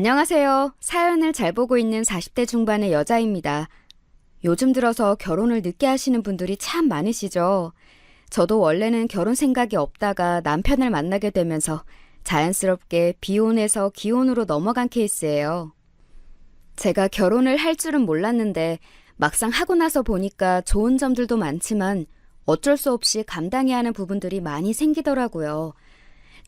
안녕하세요. 사연을 잘 보고 있는 40대 중반의 여자입니다. 요즘 들어서 결혼을 늦게 하시는 분들이 참 많으시죠? 저도 원래는 결혼 생각이 없다가 남편을 만나게 되면서 자연스럽게 비혼에서 기혼으로 넘어간 케이스예요. 제가 결혼을 할 줄은 몰랐는데 막상 하고 나서 보니까 좋은 점들도 많지만 어쩔 수 없이 감당해야 하는 부분들이 많이 생기더라고요.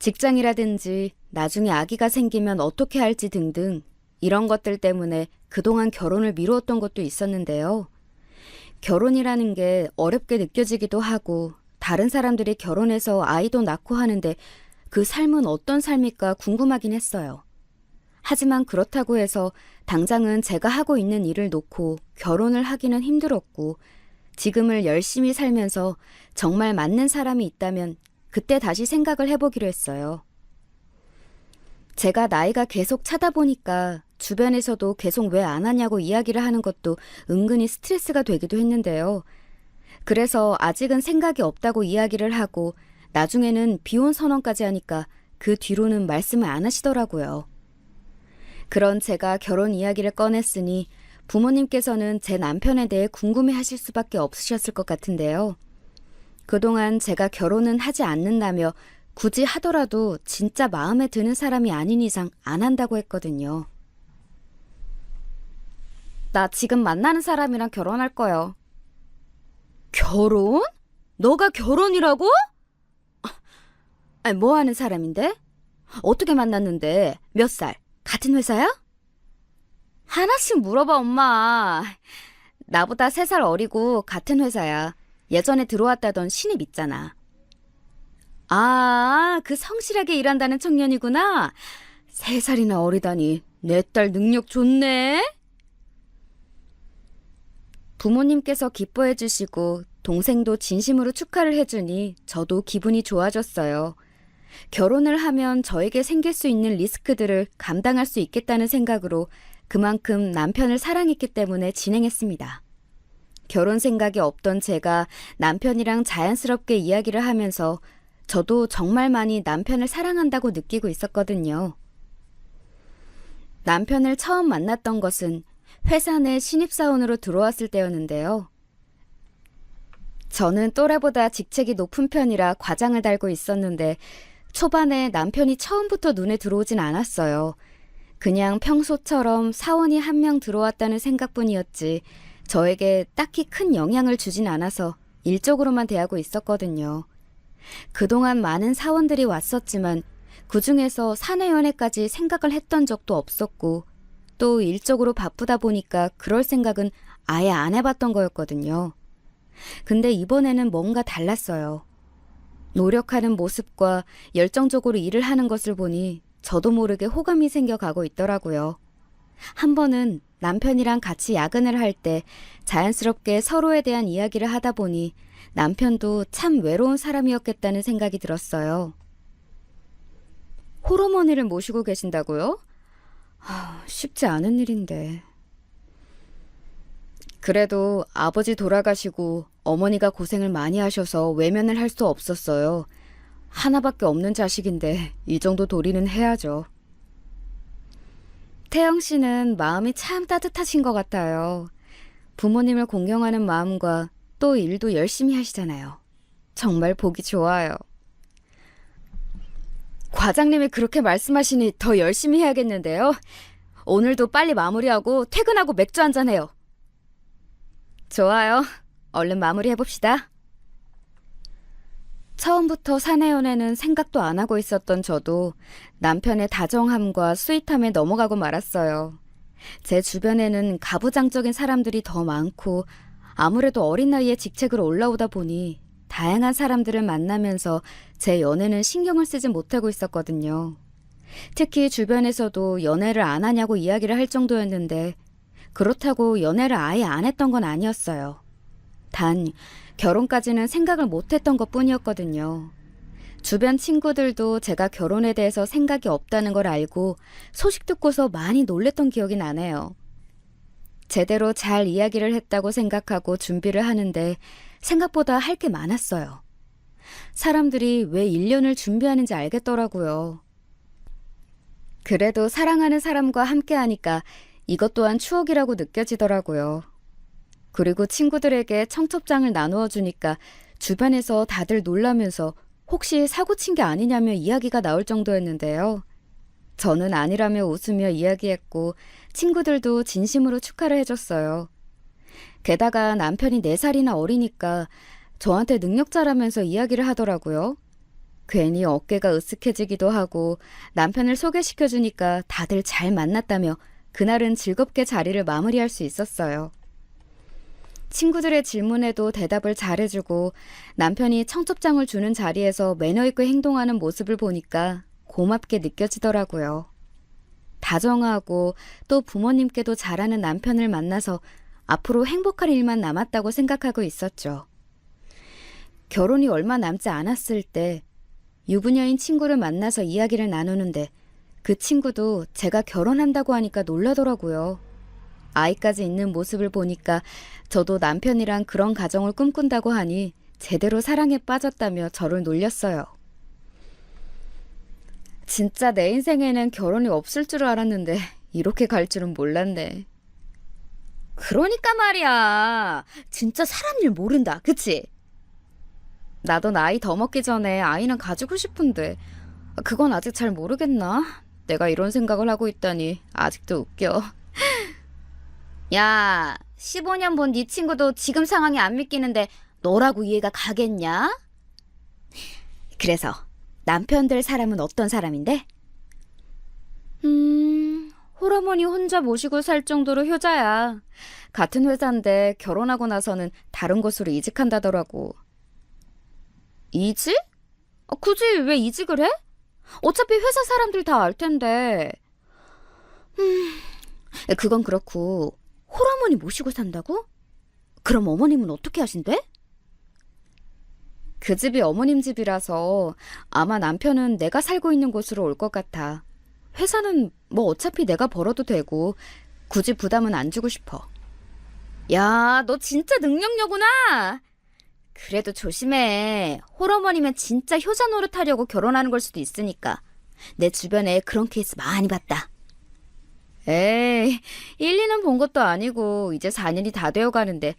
직장이라든지 나중에 아기가 생기면 어떻게 할지 등등 이런 것들 때문에 그동안 결혼을 미루었던 것도 있었는데요. 결혼이라는 게 어렵게 느껴지기도 하고 다른 사람들이 결혼해서 아이도 낳고 하는데 그 삶은 어떤 삶일까 궁금하긴 했어요. 하지만 그렇다고 해서 당장은 제가 하고 있는 일을 놓고 결혼을 하기는 힘들었고 지금을 열심히 살면서 정말 맞는 사람이 있다면 그때 다시 생각을 해보기로 했어요. 제가 나이가 계속 차다 보니까 주변에서도 계속 왜 안 하냐고 이야기를 하는 것도 은근히 스트레스가 되기도 했는데요. 그래서 아직은 생각이 없다고 이야기를 하고 나중에는 비혼 선언까지 하니까 그 뒤로는 말씀을 안 하시더라고요. 그런 제가 결혼 이야기를 꺼냈으니 부모님께서는 제 남편에 대해 궁금해 하실 수밖에 없으셨을 것 같은데요. 그동안 제가 결혼은 하지 않는다며 굳이 하더라도 진짜 마음에 드는 사람이 아닌 이상 안 한다고 했거든요. 나 지금 만나는 사람이랑 결혼할 거요. 결혼? 너가 결혼이라고? 아니, 뭐 하는 사람인데? 어떻게 만났는데? 몇 살? 같은 회사야? 하나씩 물어봐, 엄마. 나보다 3살 어리고 같은 회사야. 예전에 들어왔다던 신입 있잖아. 아, 그 성실하게 일한다는 청년이구나. 3살이나 어리다니. 내 딸 능력 좋네. 부모님께서 기뻐해 주시고 동생도 진심으로 축하를 해주니 저도 기분이 좋아졌어요. 결혼을 하면 저에게 생길 수 있는 리스크들을 감당할 수 있겠다는 생각으로 그만큼 남편을 사랑했기 때문에 진행했습니다. 결혼 생각이 없던 제가 남편이랑 자연스럽게 이야기를 하면서 저도 정말 많이 남편을 사랑한다고 느끼고 있었거든요. 남편을 처음 만났던 것은 회사 내 신입사원으로 들어왔을 때였는데요. 저는 또래보다 직책이 높은 편이라 과장을 달고 있었는데 초반에 남편이 처음부터 눈에 들어오진 않았어요. 그냥 평소처럼 사원이 한 명 들어왔다는 생각뿐이었지 저에게 딱히 큰 영향을 주진 않아서 일적으로만 대하고 있었거든요. 그동안 많은 사원들이 왔었지만 그중에서 사내연애까지 생각을 했던 적도 없었고 또 일적으로 바쁘다 보니까 그럴 생각은 아예 안 해봤던 거였거든요. 근데 이번에는 뭔가 달랐어요. 노력하는 모습과 열정적으로 일을 하는 것을 보니 저도 모르게 호감이 생겨가고 있더라고요. 한 번은 남편이랑 같이 야근을 할 때 자연스럽게 서로에 대한 이야기를 하다 보니 남편도 참 외로운 사람이었겠다는 생각이 들었어요. 홀어머니를 모시고 계신다고요? 쉽지 않은 일인데. 그래도 아버지 돌아가시고 어머니가 고생을 많이 하셔서 외면을 할 수 없었어요. 하나밖에 없는 자식인데 이 정도 도리는 해야죠. 태영 씨는 마음이 참 따뜻하신 것 같아요. 부모님을 공경하는 마음과 또 일도 열심히 하시잖아요. 정말 보기 좋아요. 과장님이 그렇게 말씀하시니 더 열심히 해야겠는데요. 오늘도 빨리 마무리하고 퇴근하고 맥주 한잔 해요. 좋아요. 얼른 마무리해봅시다. 처음부터 사내연애는 생각도 안 하고 있었던 저도 남편의 다정함과 스윗함에 넘어가고 말았어요. 제 주변에는 가부장적인 사람들이 더 많고 아무래도 어린 나이에 직책으로 올라오다 보니 다양한 사람들을 만나면서 제 연애는 신경을 쓰지 못하고 있었거든요. 특히 주변에서도 연애를 안 하냐고 이야기를 할 정도였는데 그렇다고 연애를 아예 안 했던 건 아니었어요. 단 결혼까지는 생각을 못했던 것뿐이었거든요. 주변 친구들도 제가 결혼에 대해서 생각이 없다는 걸 알고 소식 듣고서 많이 놀랬던 기억이 나네요. 제대로 잘 이야기를 했다고 생각하고 준비를 하는데 생각보다 할 게 많았어요. 사람들이 왜 1년을 준비하는지 알겠더라고요. 그래도 사랑하는 사람과 함께하니까 이것 또한 추억이라고 느껴지더라고요. 그리고 친구들에게 청첩장을 나누어 주니까 주변에서 다들 놀라면서 혹시 사고 친 게 아니냐며 이야기가 나올 정도였는데요. 저는 아니라며 웃으며 이야기했고 친구들도 진심으로 축하를 해줬어요. 게다가 남편이 4살이나 어리니까 저한테 능력자라면서 이야기를 하더라고요. 괜히 어깨가 으쓱해지기도 하고 남편을 소개시켜주니까 다들 잘 만났다며 그날은 즐겁게 자리를 마무리할 수 있었어요. 친구들의 질문에도 대답을 잘해주고 남편이 청첩장을 주는 자리에서 매너 있게 행동하는 모습을 보니까 고맙게 느껴지더라고요. 다정하고 또 부모님께도 잘하는 남편을 만나서 앞으로 행복할 일만 남았다고 생각하고 있었죠. 결혼이 얼마 남지 않았을 때 유부녀인 친구를 만나서 이야기를 나누는데 그 친구도 제가 결혼한다고 하니까 놀라더라고요. 아이까지 있는 모습을 보니까 저도 남편이랑 그런 가정을 꿈꾼다고 하니 제대로 사랑에 빠졌다며 저를 놀렸어요. 진짜 내 인생에는 결혼이 없을 줄 알았는데 이렇게 갈 줄은 몰랐네. 그러니까 말이야. 진짜 사람 일 모른다. 그치? 나도 나이 더 먹기 전에 아이는 가지고 싶은데 그건 아직 잘 모르겠나? 내가 이런 생각을 하고 있다니 아직도 웃겨. 야, 15년 본 네 친구도 지금 상황이 안 믿기는데 너라고 이해가 가겠냐? 그래서 남편 될 사람은 어떤 사람인데? 홀어머니 혼자 모시고 살 정도로 효자야. 같은 회사인데 결혼하고 나서는 다른 곳으로 이직한다더라고. 이직? 굳이 왜 이직을 해? 어차피 회사 사람들 다 알 텐데. 그건 그렇고 홀어머니 모시고 산다고? 그럼 어머님은 어떻게 하신대? 그 집이 어머님 집이라서 아마 남편은 내가 살고 있는 곳으로 올 것 같아. 회사는 뭐 어차피 내가 벌어도 되고 굳이 부담은 안 주고 싶어. 야, 너 진짜 능력녀구나. 그래도 조심해. 홀어머니면 진짜 효자 노릇하려고 결혼하는 걸 수도 있으니까. 내 주변에 그런 케이스 많이 봤다. 에이, 1, 2년 본 것도 아니고 이제 4년이 다 되어가는데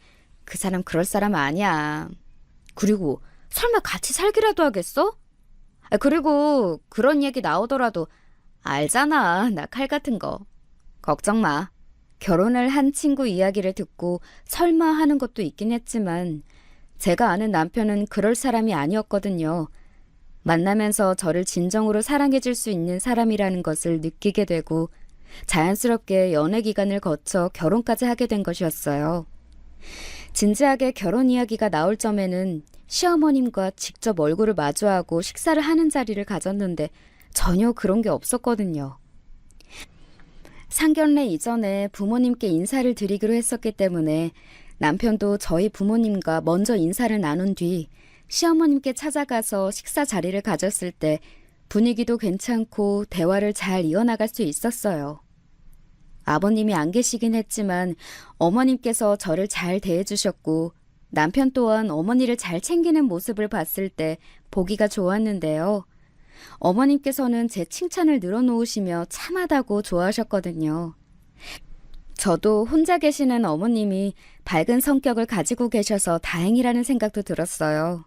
그 사람 그럴 사람 아니야. 그리고 설마 같이 살기라도 하겠어? 그리고 그런 얘기 나오더라도 알잖아, 나 칼 같은 거. 걱정 마. 결혼을 한 친구 이야기를 듣고 설마 하는 것도 있긴 했지만 제가 아는 남편은 그럴 사람이 아니었거든요. 만나면서 저를 진정으로 사랑해줄 수 있는 사람이라는 것을 느끼게 되고 자연스럽게 연애 기간을 거쳐 결혼까지 하게 된 것이었어요. 진지하게 결혼 이야기가 나올 점에는 시어머님과 직접 얼굴을 마주하고 식사를 하는 자리를 가졌는데 전혀 그런 게 없었거든요. 상견례 이전에 부모님께 인사를 드리기로 했었기 때문에 남편도 저희 부모님과 먼저 인사를 나눈 뒤 시어머님께 찾아가서 식사 자리를 가졌을 때 분위기도 괜찮고 대화를 잘 이어나갈 수 있었어요. 아버님이 안 계시긴 했지만 어머님께서 저를 잘 대해주셨고 남편 또한 어머니를 잘 챙기는 모습을 봤을 때 보기가 좋았는데요. 어머님께서는 제 칭찬을 늘어놓으시며 참하다고 좋아하셨거든요. 저도 혼자 계시는 어머님이 밝은 성격을 가지고 계셔서 다행이라는 생각도 들었어요.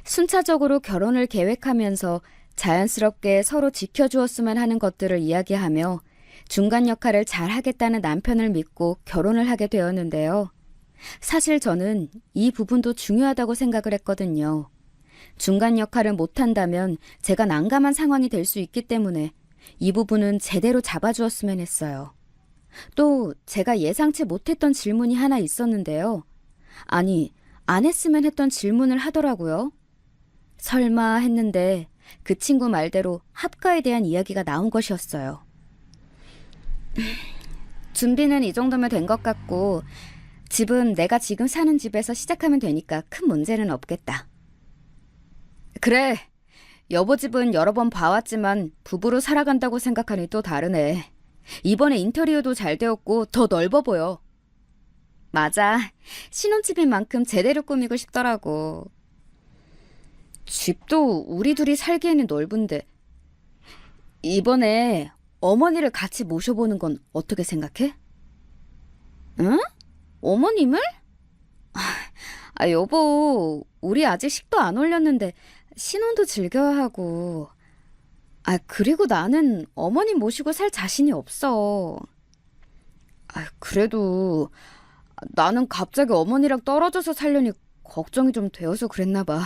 순차적으로 결혼을 계획하면서 자연스럽게 서로 지켜주었으면 하는 것들을 이야기하며 중간 역할을 잘 하겠다는 남편을 믿고 결혼을 하게 되었는데요. 사실 저는 이 부분도 중요하다고 생각을 했거든요. 중간 역할을 못한다면 제가 난감한 상황이 될 수 있기 때문에 이 부분은 제대로 잡아주었으면 했어요. 또 제가 예상치 못했던 질문이 하나 있었는데요. 아니, 안 했으면 했던 질문을 하더라고요. 설마 했는데 그 친구 말대로 합가에 대한 이야기가 나온 것이었어요. 준비는 이 정도면 된 것 같고 집은 내가 지금 사는 집에서 시작하면 되니까 큰 문제는 없겠다. 그래, 여보 집은 여러 번 봐왔지만 부부로 살아간다고 생각하니 또 다르네. 이번에 인테리어도 잘 되었고 더 넓어 보여. 맞아, 신혼집인 만큼 제대로 꾸미고 싶더라고. 집도 우리 둘이 살기에는 넓은데 이번에 어머니를 같이 모셔보는 건 어떻게 생각해? 응? 어머님을? 여보, 우리 아직 식도 안 올렸는데 신혼도 즐겨야 하고. 그리고 나는 어머님 모시고 살 자신이 없어. 그래도 나는 갑자기 어머니랑 떨어져서 살려니 걱정이 좀 되어서 그랬나 봐.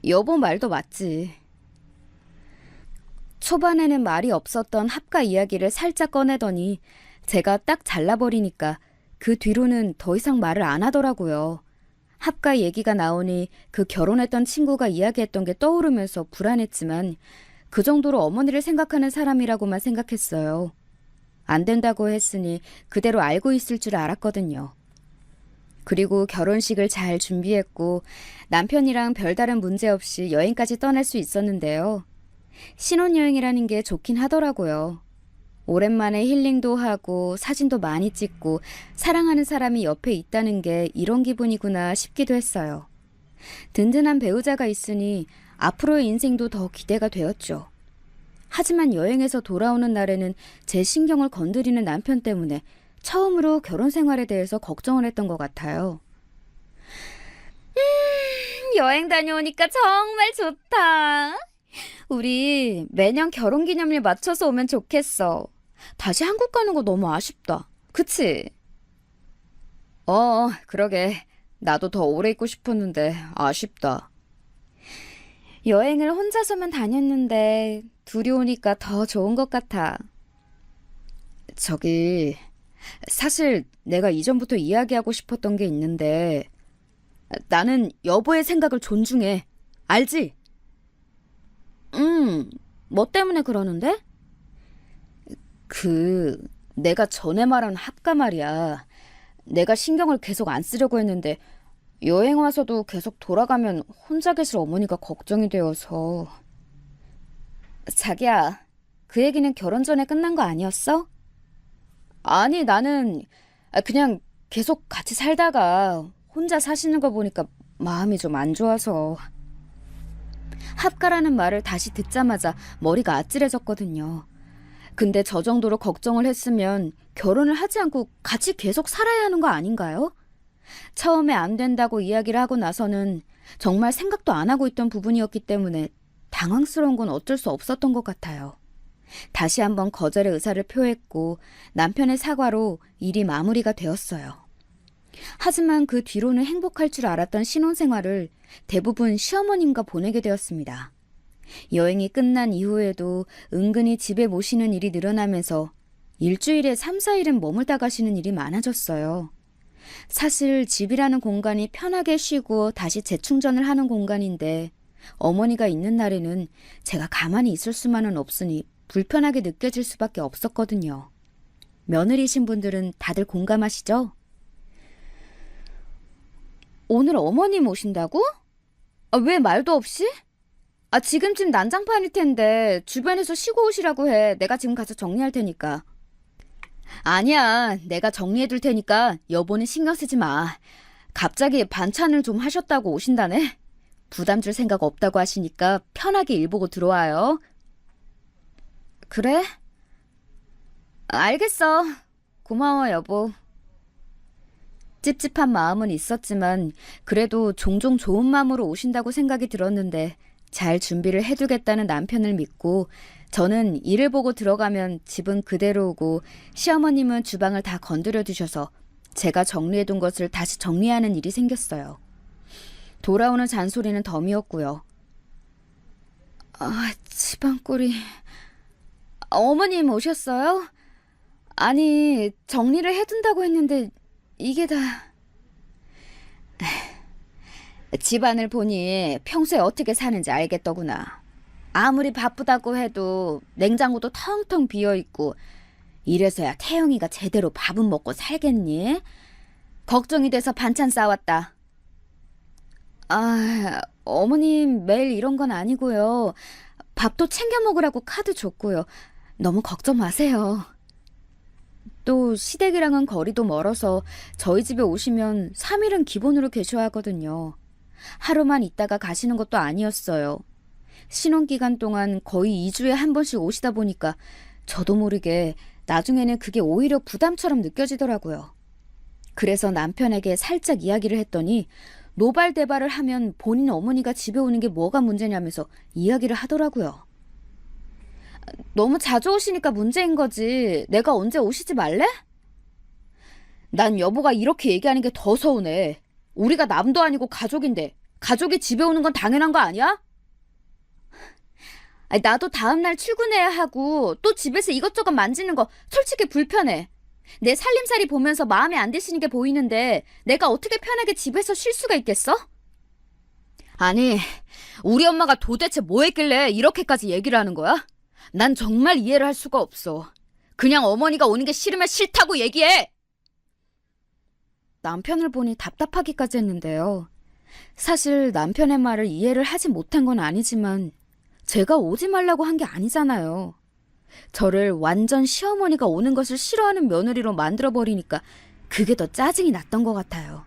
여보 말도 맞지. 초반에는 말이 없었던 합가 이야기를 살짝 꺼내더니 제가 딱 잘라버리니까 그 뒤로는 더 이상 말을 안 하더라고요. 합가 얘기가 나오니 그 결혼했던 친구가 이야기했던 게 떠오르면서 불안했지만 그 정도로 어머니를 생각하는 사람이라고만 생각했어요. 안 된다고 했으니 그대로 알고 있을 줄 알았거든요. 그리고 결혼식을 잘 준비했고 남편이랑 별다른 문제 없이 여행까지 떠날 수 있었는데요. 신혼여행이라는 게 좋긴 하더라고요. 오랜만에 힐링도 하고 사진도 많이 찍고 사랑하는 사람이 옆에 있다는 게 이런 기분이구나 싶기도 했어요. 든든한 배우자가 있으니 앞으로의 인생도 더 기대가 되었죠. 하지만 여행에서 돌아오는 날에는 제 신경을 건드리는 남편 때문에 처음으로 결혼 생활에 대해서 걱정을 했던 것 같아요. 여행 다녀오니까 정말 좋다. 우리 매년 결혼기념일 맞춰서 오면 좋겠어. 다시 한국 가는 거 너무 아쉽다. 그치? 그러게. 나도 더 오래 있고 싶었는데 아쉽다. 여행을 혼자서만 다녔는데 둘이 오니까 더 좋은 것 같아. 저기, 사실 내가 이전부터 이야기하고 싶었던 게 있는데 나는 여보의 생각을 존중해. 알지? 뭐 때문에 그러는데? 내가 전에 말한 합가 말이야. 내가 신경을 계속 안 쓰려고 했는데 여행 와서도 계속 돌아가면 혼자 계실 어머니가 걱정이 되어서. 자기야, 그 얘기는 결혼 전에 끝난 거 아니었어? 아니, 나는 그냥 계속 같이 살다가 혼자 사시는 거 보니까 마음이 좀 안 좋아서. 합가라는 말을 다시 듣자마자 머리가 아찔해졌거든요. 근데 저 정도로 걱정을 했으면 결혼을 하지 않고 같이 계속 살아야 하는 거 아닌가요? 처음에 안 된다고 이야기를 하고 나서는 정말 생각도 안 하고 있던 부분이었기 때문에 당황스러운 건 어쩔 수 없었던 것 같아요. 다시 한번 거절의 의사를 표했고 남편의 사과로 일이 마무리가 되었어요. 하지만 그 뒤로는 행복할 줄 알았던 신혼생활을 대부분 시어머님과 보내게 되었습니다. 여행이 끝난 이후에도 은근히 집에 모시는 일이 늘어나면서 일주일에 3, 4일은 머물다 가시는 일이 많아졌어요. 사실 집이라는 공간이 편하게 쉬고 다시 재충전을 하는 공간인데 어머니가 있는 날에는 제가 가만히 있을 수만은 없으니 불편하게 느껴질 수밖에 없었거든요. 며느리신 분들은 다들 공감하시죠? 오늘 어머님 오신다고? 왜 말도 없이? 지금쯤 난장판일 텐데 주변에서 쉬고 오시라고 해. 내가 지금 가서 정리할 테니까. 아니야, 내가 정리해둘 테니까 여보는 신경 쓰지 마. 갑자기 반찬을 좀 하셨다고 오신다네. 부담 줄 생각 없다고 하시니까 편하게 일 보고 들어와요. 그래? 알겠어. 고마워, 여보. 찝찝한 마음은 있었지만 그래도 종종 좋은 마음으로 오신다고 생각이 들었는데 잘 준비를 해두겠다는 남편을 믿고 저는 일을 보고 들어가면 집은 그대로고 시어머님은 주방을 다 건드려 두셔서 제가 정리해둔 것을 다시 정리하는 일이 생겼어요. 돌아오는 잔소리는 덤이었고요. 집안 꼴이... 어머님 오셨어요? 아니, 정리를 해둔다고 했는데 이게 다... 집안을 보니 평소에 어떻게 사는지 알겠더구나. 아무리 바쁘다고 해도 냉장고도 텅텅 비어있고 이래서야 태영이가 제대로 밥은 먹고 살겠니? 걱정이 돼서 반찬 싸왔다. 어머님 매일 이런 건 아니고요. 밥도 챙겨 먹으라고 카드 줬고요. 너무 걱정 마세요. 또 시댁이랑은 거리도 멀어서 저희 집에 오시면 3일은 기본으로 계셔야 하거든요. 하루만 있다가 가시는 것도 아니었어요. 신혼기간 동안 거의 2주에 한 번씩 오시다 보니까 저도 모르게 나중에는 그게 오히려 부담처럼 느껴지더라고요. 그래서 남편에게 살짝 이야기를 했더니 노발대발을 하면 본인 어머니가 집에 오는 게 뭐가 문제냐면서 이야기를 하더라고요. 너무 자주 오시니까 문제인 거지. 내가 언제 오시지 말래? 난 여보가 이렇게 얘기하는 게 더 서운해. 우리가 남도 아니고 가족인데 가족이 집에 오는 건 당연한 거 아니야? 나도 다음날 출근해야 하고 또 집에서 이것저것 만지는 거 솔직히 불편해. 내 살림살이 보면서 마음에 안 드시는 게 보이는데 내가 어떻게 편하게 집에서 쉴 수가 있겠어? 아니, 우리 엄마가 도대체 뭐 했길래 이렇게까지 얘기를 하는 거야? 난 정말 이해를 할 수가 없어. 그냥 어머니가 오는 게 싫으면 싫다고 얘기해! 남편을 보니 답답하기까지 했는데요. 사실 남편의 말을 이해를 하지 못한 건 아니지만 제가 오지 말라고 한 게 아니잖아요. 저를 완전 시어머니가 오는 것을 싫어하는 며느리로 만들어버리니까 그게 더 짜증이 났던 것 같아요.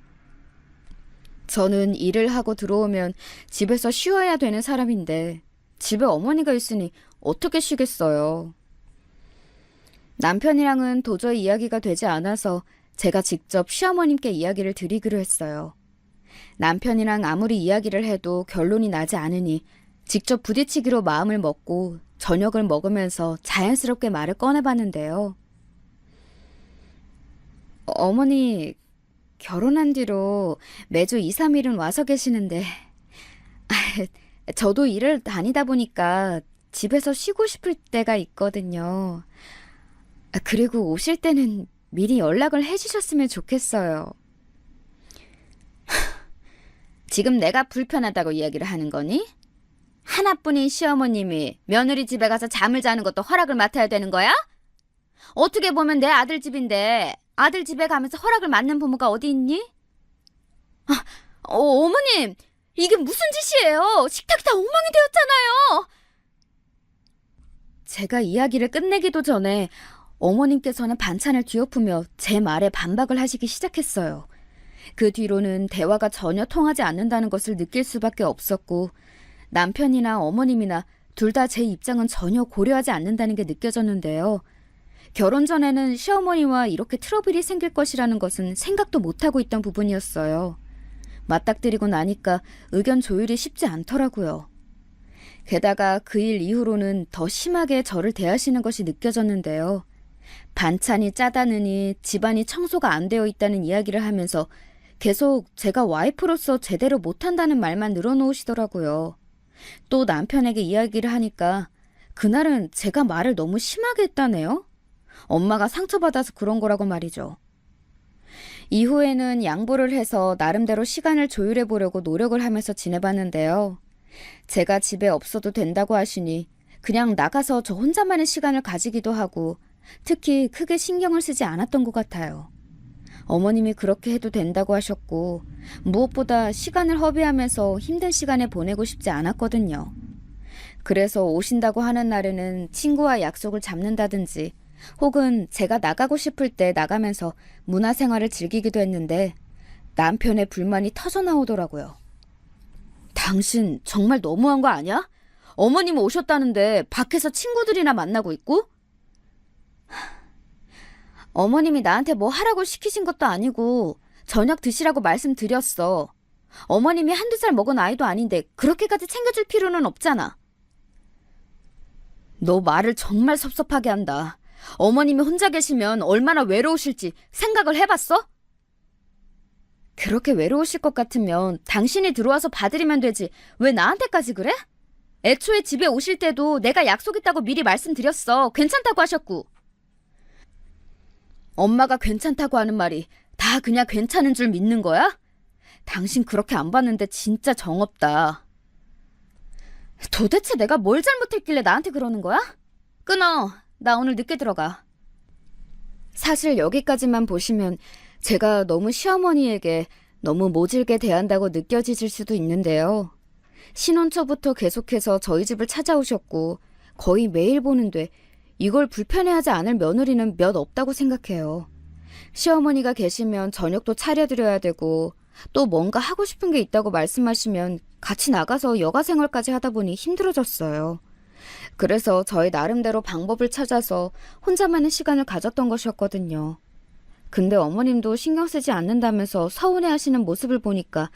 저는 일을 하고 들어오면 집에서 쉬어야 되는 사람인데 집에 어머니가 있으니 어떻게 쉬겠어요. 남편이랑은 도저히 이야기가 되지 않아서 제가 직접 시어머님께 이야기를 드리기로 했어요. 남편이랑 아무리 이야기를 해도 결론이 나지 않으니 직접 부딪히기로 마음을 먹고 저녁을 먹으면서 자연스럽게 말을 꺼내봤는데요. 어머니, 결혼한 뒤로 매주 2, 3일은 와서 계시는데 저도 일을 다니다 보니까 집에서 쉬고 싶을 때가 있거든요. 그리고 오실 때는 미리 연락을 해주셨으면 좋겠어요. 지금 내가 불편하다고 이야기를 하는 거니? 하나뿐인 시어머님이 며느리 집에 가서 잠을 자는 것도 허락을 맡아야 되는 거야? 어떻게 보면 내 아들 집인데 아들 집에 가면서 허락을 맡는 부모가 어디 있니? 어머님, 이게 무슨 짓이에요? 식탁이 다 엉망이 되었잖아요. 제가 이야기를 끝내기도 전에 어머님께서는 반찬을 뒤엎으며 제 말에 반박을 하시기 시작했어요. 그 뒤로는 대화가 전혀 통하지 않는다는 것을 느낄 수밖에 없었고 남편이나 어머님이나 둘 다 제 입장은 전혀 고려하지 않는다는 게 느껴졌는데요. 결혼 전에는 시어머니와 이렇게 트러블이 생길 것이라는 것은 생각도 못하고 있던 부분이었어요. 맞닥뜨리고 나니까 의견 조율이 쉽지 않더라고요. 게다가 그 일 이후로는 더 심하게 저를 대하시는 것이 느껴졌는데요. 반찬이 짜다느니 집안이 청소가 안 되어 있다는 이야기를 하면서 계속 제가 와이프로서 제대로 못한다는 말만 늘어놓으시더라고요. 또 남편에게 이야기를 하니까 그날은 제가 말을 너무 심하게 했다네요. 엄마가 상처받아서 그런 거라고 말이죠. 이후에는 양보를 해서 나름대로 시간을 조율해 보려고 노력을 하면서 지내봤는데요. 제가 집에 없어도 된다고 하시니 그냥 나가서 저 혼자만의 시간을 가지기도 하고 특히 크게 신경을 쓰지 않았던 것 같아요. 어머님이 그렇게 해도 된다고 하셨고 무엇보다 시간을 허비하면서 힘든 시간을 보내고 싶지 않았거든요. 그래서 오신다고 하는 날에는 친구와 약속을 잡는다든지 혹은 제가 나가고 싶을 때 나가면서 문화생활을 즐기기도 했는데 남편의 불만이 터져 나오더라고요. 당신 정말 너무한 거 아니야? 어머님 오셨다는데 밖에서 친구들이나 만나고 있고? 어머님이 나한테 뭐 하라고 시키신 것도 아니고 저녁 드시라고 말씀드렸어. 어머님이 한두 살 먹은 아이도 아닌데 그렇게까지 챙겨줄 필요는 없잖아. 너 말을 정말 섭섭하게 한다. 어머님이 혼자 계시면 얼마나 외로우실지 생각을 해봤어? 그렇게 외로우실 것 같으면 당신이 들어와서 봐드리면 되지 왜 나한테까지 그래? 애초에 집에 오실 때도 내가 약속 있다고 미리 말씀드렸어. 괜찮다고 하셨고. 엄마가 괜찮다고 하는 말이 다 그냥 괜찮은 줄 믿는 거야? 당신 그렇게 안 봤는데 진짜 정없다. 도대체 내가 뭘 잘못했길래 나한테 그러는 거야? 끊어. 나 오늘 늦게 들어가. 사실 여기까지만 보시면 제가 너무 시어머니에게 너무 모질게 대한다고 느껴지실 수도 있는데요. 신혼 초부터 계속해서 저희 집을 찾아오셨고 거의 매일 보는데 이걸 불편해하지 않을 며느리는 몇 없다고 생각해요. 시어머니가 계시면 저녁도 차려드려야 되고 또 뭔가 하고 싶은 게 있다고 말씀하시면 같이 나가서 여가 생활까지 하다 보니 힘들어졌어요. 그래서 저희 나름대로 방법을 찾아서 혼자만의 시간을 가졌던 것이었거든요. 근데 어머님도 신경 쓰지 않는다면서 서운해 하시는 모습을 보니까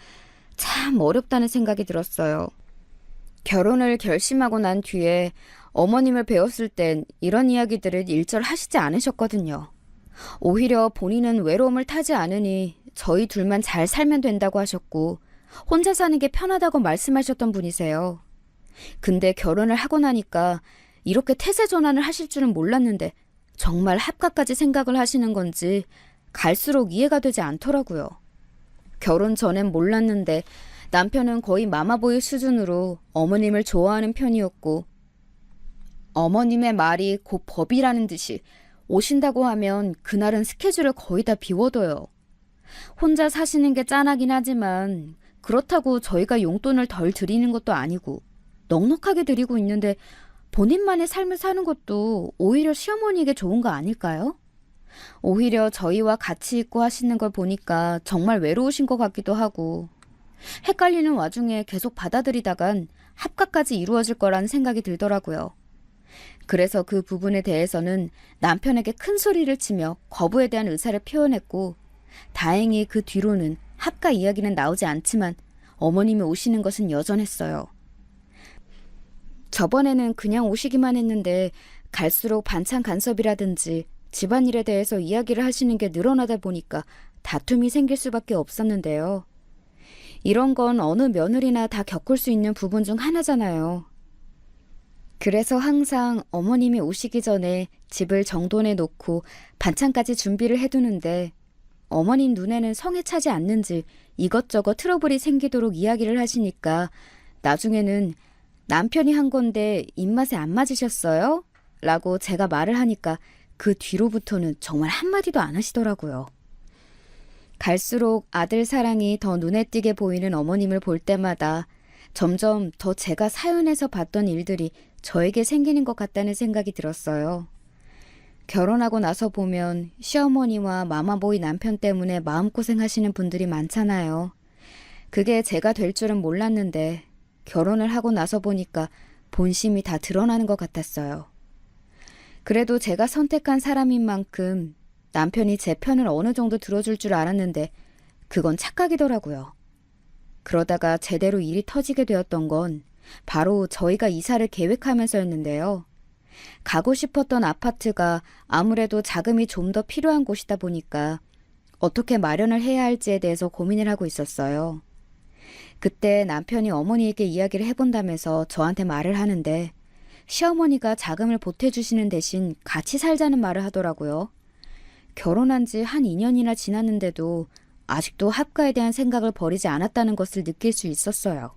참 어렵다는 생각이 들었어요. 결혼을 결심하고 난 뒤에 어머님을 뵈었을 땐 이런 이야기들을 일절 하시지 않으셨거든요. 오히려 본인은 외로움을 타지 않으니 저희 둘만 잘 살면 된다고 하셨고 혼자 사는 게 편하다고 말씀하셨던 분이세요. 근데 결혼을 하고 나니까 이렇게 태세 전환을 하실 줄은 몰랐는데 정말 합가까지 생각을 하시는 건지 갈수록 이해가 되지 않더라고요. 결혼 전엔 몰랐는데 남편은 거의 마마보이 수준으로 어머님을 좋아하는 편이었고 어머님의 말이 곧 법이라는 듯이 오신다고 하면 그날은 스케줄을 거의 다 비워둬요. 혼자 사시는 게 짠하긴 하지만 그렇다고 저희가 용돈을 덜 드리는 것도 아니고 넉넉하게 드리고 있는데 본인만의 삶을 사는 것도 오히려 시어머니에게 좋은 거 아닐까요? 오히려 저희와 같이 있고 하시는 걸 보니까 정말 외로우신 것 같기도 하고 헷갈리는 와중에 계속 받아들이다간 합가까지 이루어질 거라는 생각이 들더라고요. 그래서 그 부분에 대해서는 남편에게 큰 소리를 치며 거부에 대한 의사를 표현했고 다행히 그 뒤로는 합가 이야기는 나오지 않지만 어머님이 오시는 것은 여전했어요. 저번에는 그냥 오시기만 했는데 갈수록 반찬 간섭이라든지 집안일에 대해서 이야기를 하시는 게 늘어나다 보니까 다툼이 생길 수밖에 없었는데요. 이런 건 어느 며느리나 다 겪을 수 있는 부분 중 하나잖아요. 그래서 항상 어머님이 오시기 전에 집을 정돈해 놓고 반찬까지 준비를 해두는데 어머님 눈에는 성에 차지 않는지 이것저것 트러블이 생기도록 이야기를 하시니까 나중에는 남편이 한 건데 입맛에 안 맞으셨어요? 라고 제가 말을 하니까 그 뒤로부터는 정말 한마디도 안 하시더라고요. 갈수록 아들 사랑이 더 눈에 띄게 보이는 어머님을 볼 때마다 점점 더 제가 사연에서 봤던 일들이 저에게 생기는 것 같다는 생각이 들었어요. 결혼하고 나서 보면 시어머니와 마마보이 남편 때문에 마음고생하시는 분들이 많잖아요. 그게 제가 될 줄은 몰랐는데 결혼을 하고 나서 보니까 본심이 다 드러나는 것 같았어요. 그래도 제가 선택한 사람인 만큼 남편이 제 편을 어느 정도 들어줄 줄 알았는데 그건 착각이더라고요. 그러다가 제대로 일이 터지게 되었던 건 바로 저희가 이사를 계획하면서였는데요. 가고 싶었던 아파트가 아무래도 자금이 좀 더 필요한 곳이다 보니까 어떻게 마련을 해야 할지에 대해서 고민을 하고 있었어요. 그때 남편이 어머니에게 이야기를 해본다면서 저한테 말을 하는데 시어머니가 자금을 보태주시는 대신 같이 살자는 말을 하더라고요. 결혼한 지 한 2년이나 지났는데도 아직도 합가에 대한 생각을 버리지 않았다는 것을 느낄 수 있었어요.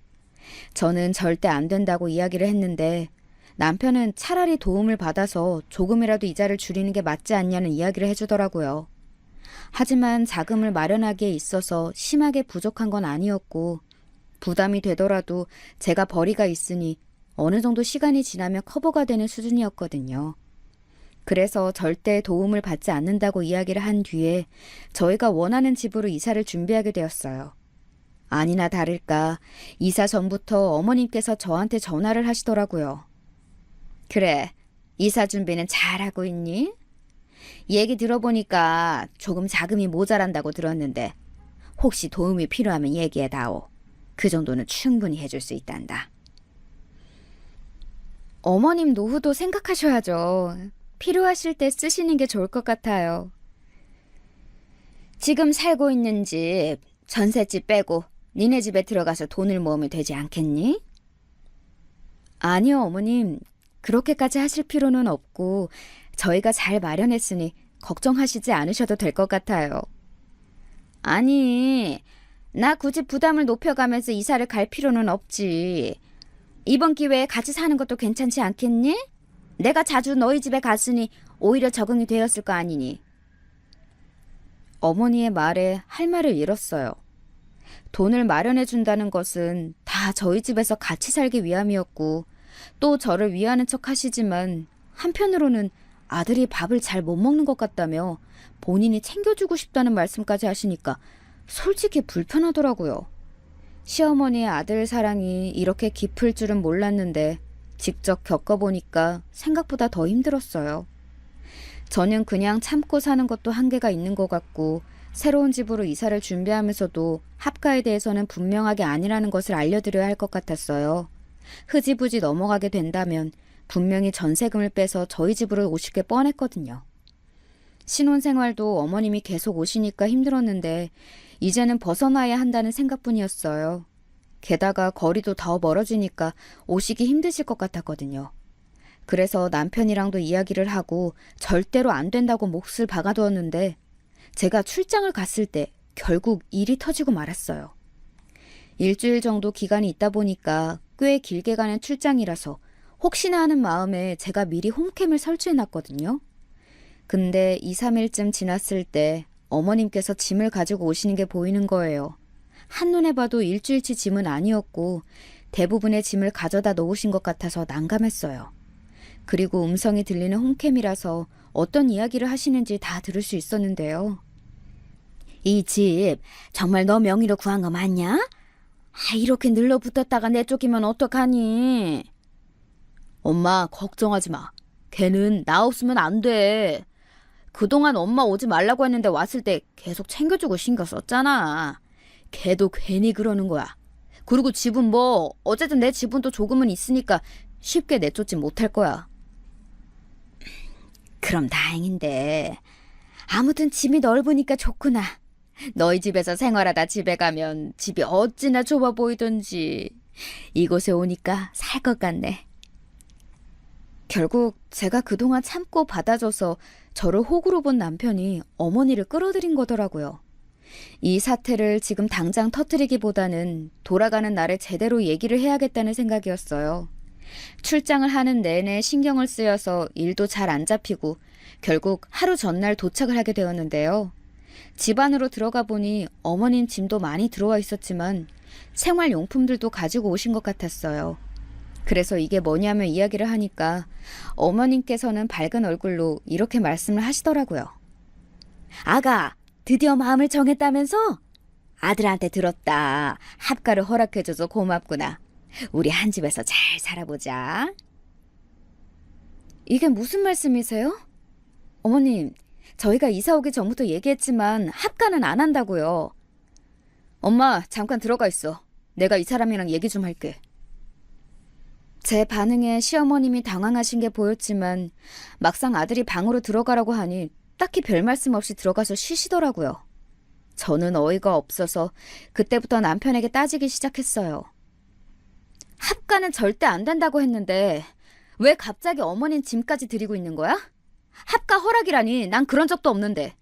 저는 절대 안 된다고 이야기를 했는데 남편은 차라리 도움을 받아서 조금이라도 이자를 줄이는 게 맞지 않냐는 이야기를 해주더라고요. 하지만 자금을 마련하기에 있어서 심하게 부족한 건 아니었고 부담이 되더라도 제가 벌이가 있으니 어느 정도 시간이 지나면 커버가 되는 수준이었거든요. 그래서 절대 도움을 받지 않는다고 이야기를 한 뒤에 저희가 원하는 집으로 이사를 준비하게 되었어요. 아니나 다를까 이사 전부터 어머님께서 저한테 전화를 하시더라고요. 그래, 이사 준비는 잘하고 있니? 얘기 들어보니까 조금 자금이 모자란다고 들었는데 혹시 도움이 필요하면 얘기해다오. 그 정도는 충분히 해줄 수 있단다. 어머님 노후도 생각하셔야죠. 필요하실 때 쓰시는 게 좋을 것 같아요. 지금 살고 있는 집, 전셋집 빼고 니네 집에 들어가서 돈을 모으면 되지 않겠니? 아니요, 어머님. 그렇게까지 하실 필요는 없고 저희가 잘 마련했으니 걱정하시지 않으셔도 될 것 같아요. 아니, 나 굳이 부담을 높여가면서 이사를 갈 필요는 없지. 이번 기회에 같이 사는 것도 괜찮지 않겠니? 내가 자주 너희 집에 갔으니 오히려 적응이 되었을 거 아니니. 어머니의 말에 할 말을 잃었어요. 돈을 마련해 준다는 것은 다 저희 집에서 같이 살기 위함이었고 또 저를 위하는 척 하시지만 한편으로는 아들이 밥을 잘 못 먹는 것 같다며 본인이 챙겨주고 싶다는 말씀까지 하시니까 솔직히 불편하더라고요. 시어머니의 아들 사랑이 이렇게 깊을 줄은 몰랐는데 직접 겪어보니까 생각보다 더 힘들었어요. 저는 그냥 참고 사는 것도 한계가 있는 것 같고 새로운 집으로 이사를 준비하면서도 합가에 대해서는 분명하게 아니라는 것을 알려드려야 할 것 같았어요. 흐지부지 넘어가게 된다면 분명히 전세금을 빼서 저희 집으로 오실 게 뻔했거든요. 신혼생활도 어머님이 계속 오시니까 힘들었는데 이제는 벗어나야 한다는 생각뿐이었어요. 게다가 거리도 더 멀어지니까 오시기 힘드실 것 같았거든요. 그래서 남편이랑도 이야기를 하고 절대로 안 된다고 몫을 박아두었는데 제가 출장을 갔을 때 결국 일이 터지고 말았어요. 일주일 정도 기간이 있다 보니까 꽤 길게 가는 출장이라서 혹시나 하는 마음에 제가 미리 홈캠을 설치해놨거든요. 근데 2, 3일쯤 지났을 때 어머님께서 짐을 가지고 오시는 게 보이는 거예요. 한눈에 봐도 일주일치 짐은 아니었고 대부분의 짐을 가져다 놓으신 것 같아서 난감했어요. 그리고 음성이 들리는 홈캠이라서 어떤 이야기를 하시는지 다 들을 수 있었는데요. 이 집 정말 너 명의로 구한 거 맞냐? 이렇게 늘러붙었다가 내쫓기면 어떡하니? 엄마 걱정하지 마. 걔는 나 없으면 안 돼. 그동안 엄마 오지 말라고 했는데 왔을 때 계속 챙겨주고 신경 썼잖아. 걔도 괜히 그러는 거야. 그리고 집은 뭐 어쨌든 내 지분도 조금은 있으니까 쉽게 내쫓지 못할 거야. 그럼 다행인데. 아무튼 집이 넓으니까 좋구나. 너희 집에서 생활하다 집에 가면 집이 어찌나 좁아 보이던지. 이곳에 오니까 살 것 같네. 결국 제가 그동안 참고 받아줘서 저를 호구로 본 남편이 어머니를 끌어들인 거더라고요. 이 사태를 지금 당장 터뜨리기보다는 돌아가는 날에 제대로 얘기를 해야겠다는 생각이었어요. 출장을 하는 내내 신경을 쓰여서 일도 잘 안 잡히고 결국 하루 전날 도착을 하게 되었는데요. 집 안으로 들어가 보니 어머님 짐도 많이 들어와 있었지만 생활용품들도 가지고 오신 것 같았어요. 그래서 이게 뭐냐며 이야기를 하니까 어머님께서는 밝은 얼굴로 이렇게 말씀을 하시더라고요. 아가, 드디어 마음을 정했다면서? 아들한테 들었다. 합가를 허락해줘서 고맙구나. 우리 한 집에서 잘 살아보자. 이게 무슨 말씀이세요? 어머님, 저희가 이사 오기 전부터 얘기했지만 합가는 안 한다고요. 엄마, 잠깐 들어가 있어. 내가 이 사람이랑 얘기 좀 할게. 제 반응에 시어머님이 당황하신 게 보였지만 막상 아들이 방으로 들어가라고 하니 딱히 별 말씀 없이 들어가서 쉬시더라고요. 저는 어이가 없어서 그때부터 남편에게 따지기 시작했어요. 합가는 절대 안 된다고 했는데 왜 갑자기 어머님 짐까지 드리고 있는 거야? 합가 허락이라니, 난 그런 적도 없는데.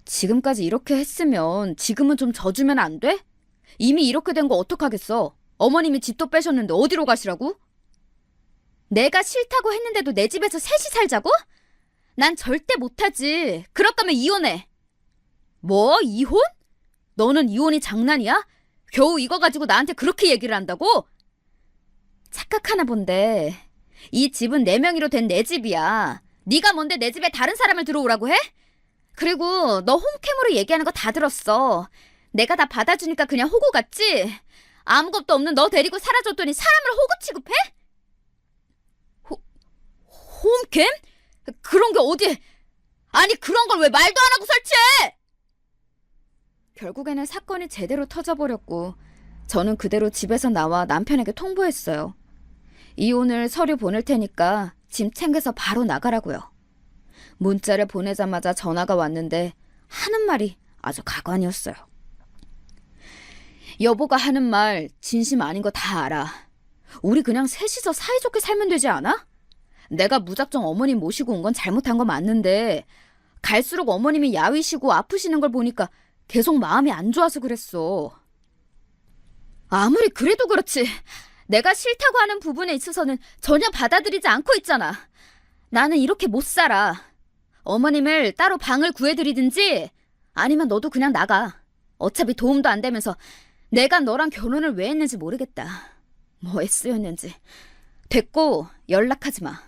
지금까지 이렇게 했으면 지금은 좀 져주면 안 돼? 이미 이렇게 된 거 어떡하겠어? 어머님이 집도 빼셨는데 어디로 가시라고? 내가 싫다고 했는데도 내 집에서 셋이 살자고? 난 절대 못하지. 그럴 거면 이혼해. 뭐? 이혼? 너는 이혼이 장난이야? 겨우 이거 가지고 나한테 그렇게 얘기를 한다고? 착각하나 본데 이 집은 내 명의로 된 내 집이야. 네가 뭔데 내 집에 다른 사람을 들어오라고 해? 그리고 너 홈캠으로 얘기하는 거 다 들었어. 내가 다 받아주니까 그냥 호구 같지? 아무것도 없는 너 데리고 살아줬더니 사람을 호구 취급해? 홈캠? 그런 게 어디? 아니 그런 걸 왜 말도 안 하고 설치해? 결국에는 사건이 제대로 터져버렸고 저는 그대로 집에서 나와 남편에게 통보했어요. 이혼을 서류 보낼 테니까 짐 챙겨서 바로 나가라고요. 문자를 보내자마자 전화가 왔는데 하는 말이 아주 가관이었어요. 여보가 하는 말 진심 아닌 거 다 알아. 우리 그냥 셋이서 사이좋게 살면 되지 않아? 내가 무작정 어머님 모시고 온 건 잘못한 거 맞는데 갈수록 어머님이 야위시고 아프시는 걸 보니까 계속 마음이 안 좋아서 그랬어. 아무리 그래도 그렇지. 내가 싫다고 하는 부분에 있어서는 전혀 받아들이지 않고 있잖아. 나는 이렇게 못 살아. 어머님을 따로 방을 구해드리든지 아니면 너도 그냥 나가. 어차피 도움도 안 되면서 내가 너랑 결혼을 왜 했는지 모르겠다. 뭐에 쓰였는지. 됐고 연락하지 마.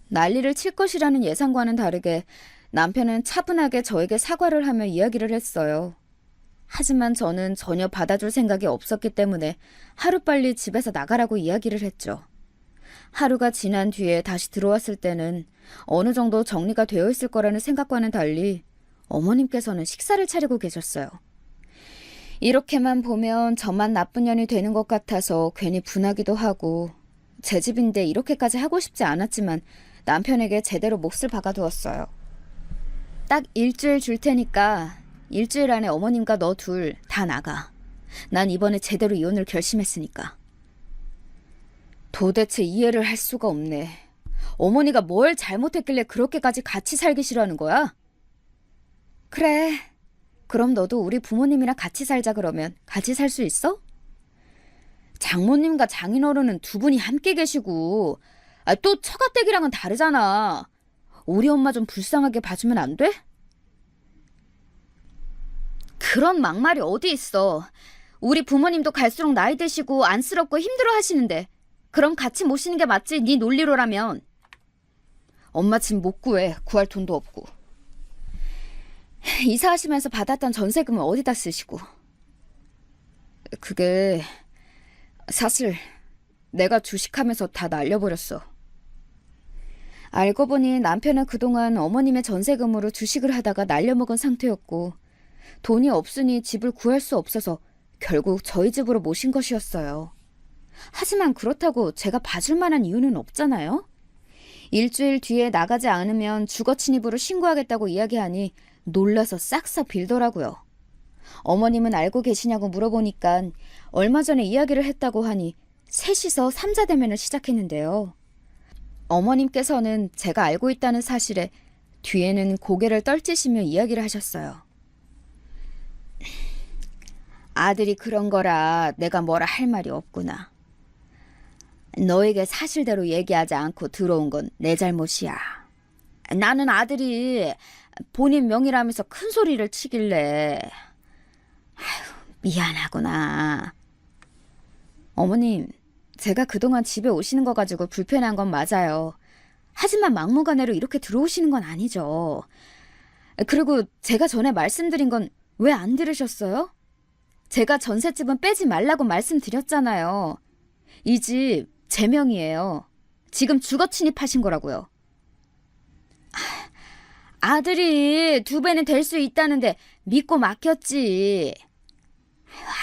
난리를 칠 것이라는 예상과는 다르게 남편은 차분하게 저에게 사과를 하며 이야기를 했어요. 하지만 저는 전혀 받아줄 생각이 없었기 때문에 하루빨리 집에서 나가라고 이야기를 했죠. 하루가 지난 뒤에 다시 들어왔을 때는 어느 정도 정리가 되어 있을 거라는 생각과는 달리 어머님께서는 식사를 차리고 계셨어요. 이렇게만 보면 저만 나쁜 년이 되는 것 같아서 괜히 분하기도 하고, 제 집인데 이렇게까지 하고 싶지 않았지만 남편에게 제대로 몫을 박아두었어요. 딱 일주일 줄 테니까 일주일 안에 어머님과 너 둘 다 나가. 난 이번에 제대로 이혼을 결심했으니까. 도대체 이해를 할 수가 없네. 어머니가 뭘 잘못했길래 그렇게까지 같이 살기 싫어하는 거야? 그래. 그럼 너도 우리 부모님이랑 같이 살자 그러면 같이 살 수 있어? 장모님과 장인어른은 두 분이 함께 계시고, 또 처가댁이랑은 다르잖아. 우리 엄마 좀 불쌍하게 봐주면 안 돼? 그런 막말이 어디 있어. 우리 부모님도 갈수록 나이 드시고 안쓰럽고 힘들어 하시는데 그럼 같이 모시는 게 맞지, 네 논리로라면. 엄마 집 못 구해. 구할 돈도 없고. 이사하시면서 받았던 전세금은 어디다 쓰시고. 그게 사실 내가 주식하면서 다 날려버렸어. 알고 보니 남편은 그동안 어머님의 전세금으로 주식을 하다가 날려먹은 상태였고, 돈이 없으니 집을 구할 수 없어서 결국 저희 집으로 모신 것이었어요. 하지만 그렇다고 제가 봐줄 만한 이유는 없잖아요. 일주일 뒤에 나가지 않으면 주거 침입으로 신고하겠다고 이야기하니 놀라서 싹싹 빌더라고요. 어머님은 알고 계시냐고 물어보니까 얼마 전에 이야기를 했다고 하니 셋이서 삼자 대면을 시작했는데요. 어머님께서는 제가 알고 있다는 사실에 뒤에는 고개를 떨치시며 이야기를 하셨어요. 아들이 그런 거라 내가 뭐라 할 말이 없구나. 너에게 사실대로 얘기하지 않고 들어온 건 내 잘못이야. 나는 아들이 본인 명의라면서 큰 소리를 치길래 미안하구나. 어머님, 제가 그동안 집에 오시는 거 가지고 불편한 건 맞아요. 하지만 막무가내로 이렇게 들어오시는 건 아니죠. 그리고 제가 전에 말씀드린 건 왜 안 들으셨어요? 제가 전셋집은 빼지 말라고 말씀드렸잖아요. 이 집 제 명의예요. 지금 주거 침입하신 거라고요. 아들이 2배는 될 수 있다는데 믿고 맡겼지.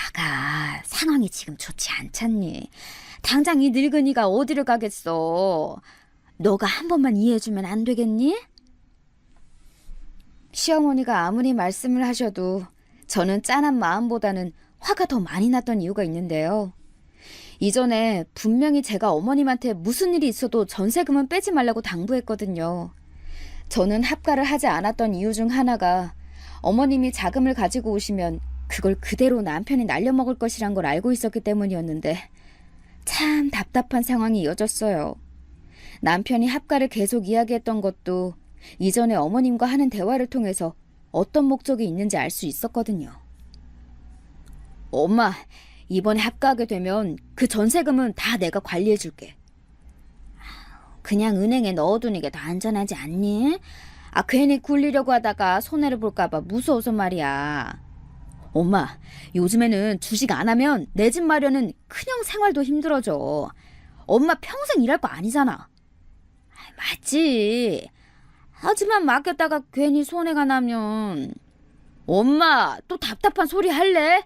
아가, 상황이 지금 좋지 않잖니. 당장 이 늙은이가 어디를 가겠어. 너가 한 번만 이해해주면 안 되겠니? 시어머니가 아무리 말씀을 하셔도 저는 짠한 마음보다는 화가 더 많이 났던 이유가 있는데요. 이전에 분명히 제가 어머님한테 무슨 일이 있어도 전세금은 빼지 말라고 당부했거든요. 저는 합가를 하지 않았던 이유 중 하나가 어머님이 자금을 가지고 오시면 그걸 그대로 남편이 날려먹을 것이란 걸 알고 있었기 때문이었는데 참 답답한 상황이 이어졌어요. 남편이 합가를 계속 이야기했던 것도 이전에 어머님과 하는 대화를 통해서 어떤 목적이 있는지 알 수 있었거든요. 엄마, 이번에 합가하게 되면 그 전세금은 다 내가 관리해줄게. 그냥 은행에 넣어두는 게 더 안전하지 않니? 괜히 굴리려고 하다가 손해를 볼까봐 무서워서 말이야. 엄마, 요즘에는 주식 안 하면 내 집 마련은 큰형 생활도 힘들어져. 엄마 평생 일할 거 아니잖아. 맞지. 하지만 맡겼다가 괜히 손해가 나면. 엄마, 또 답답한 소리 할래?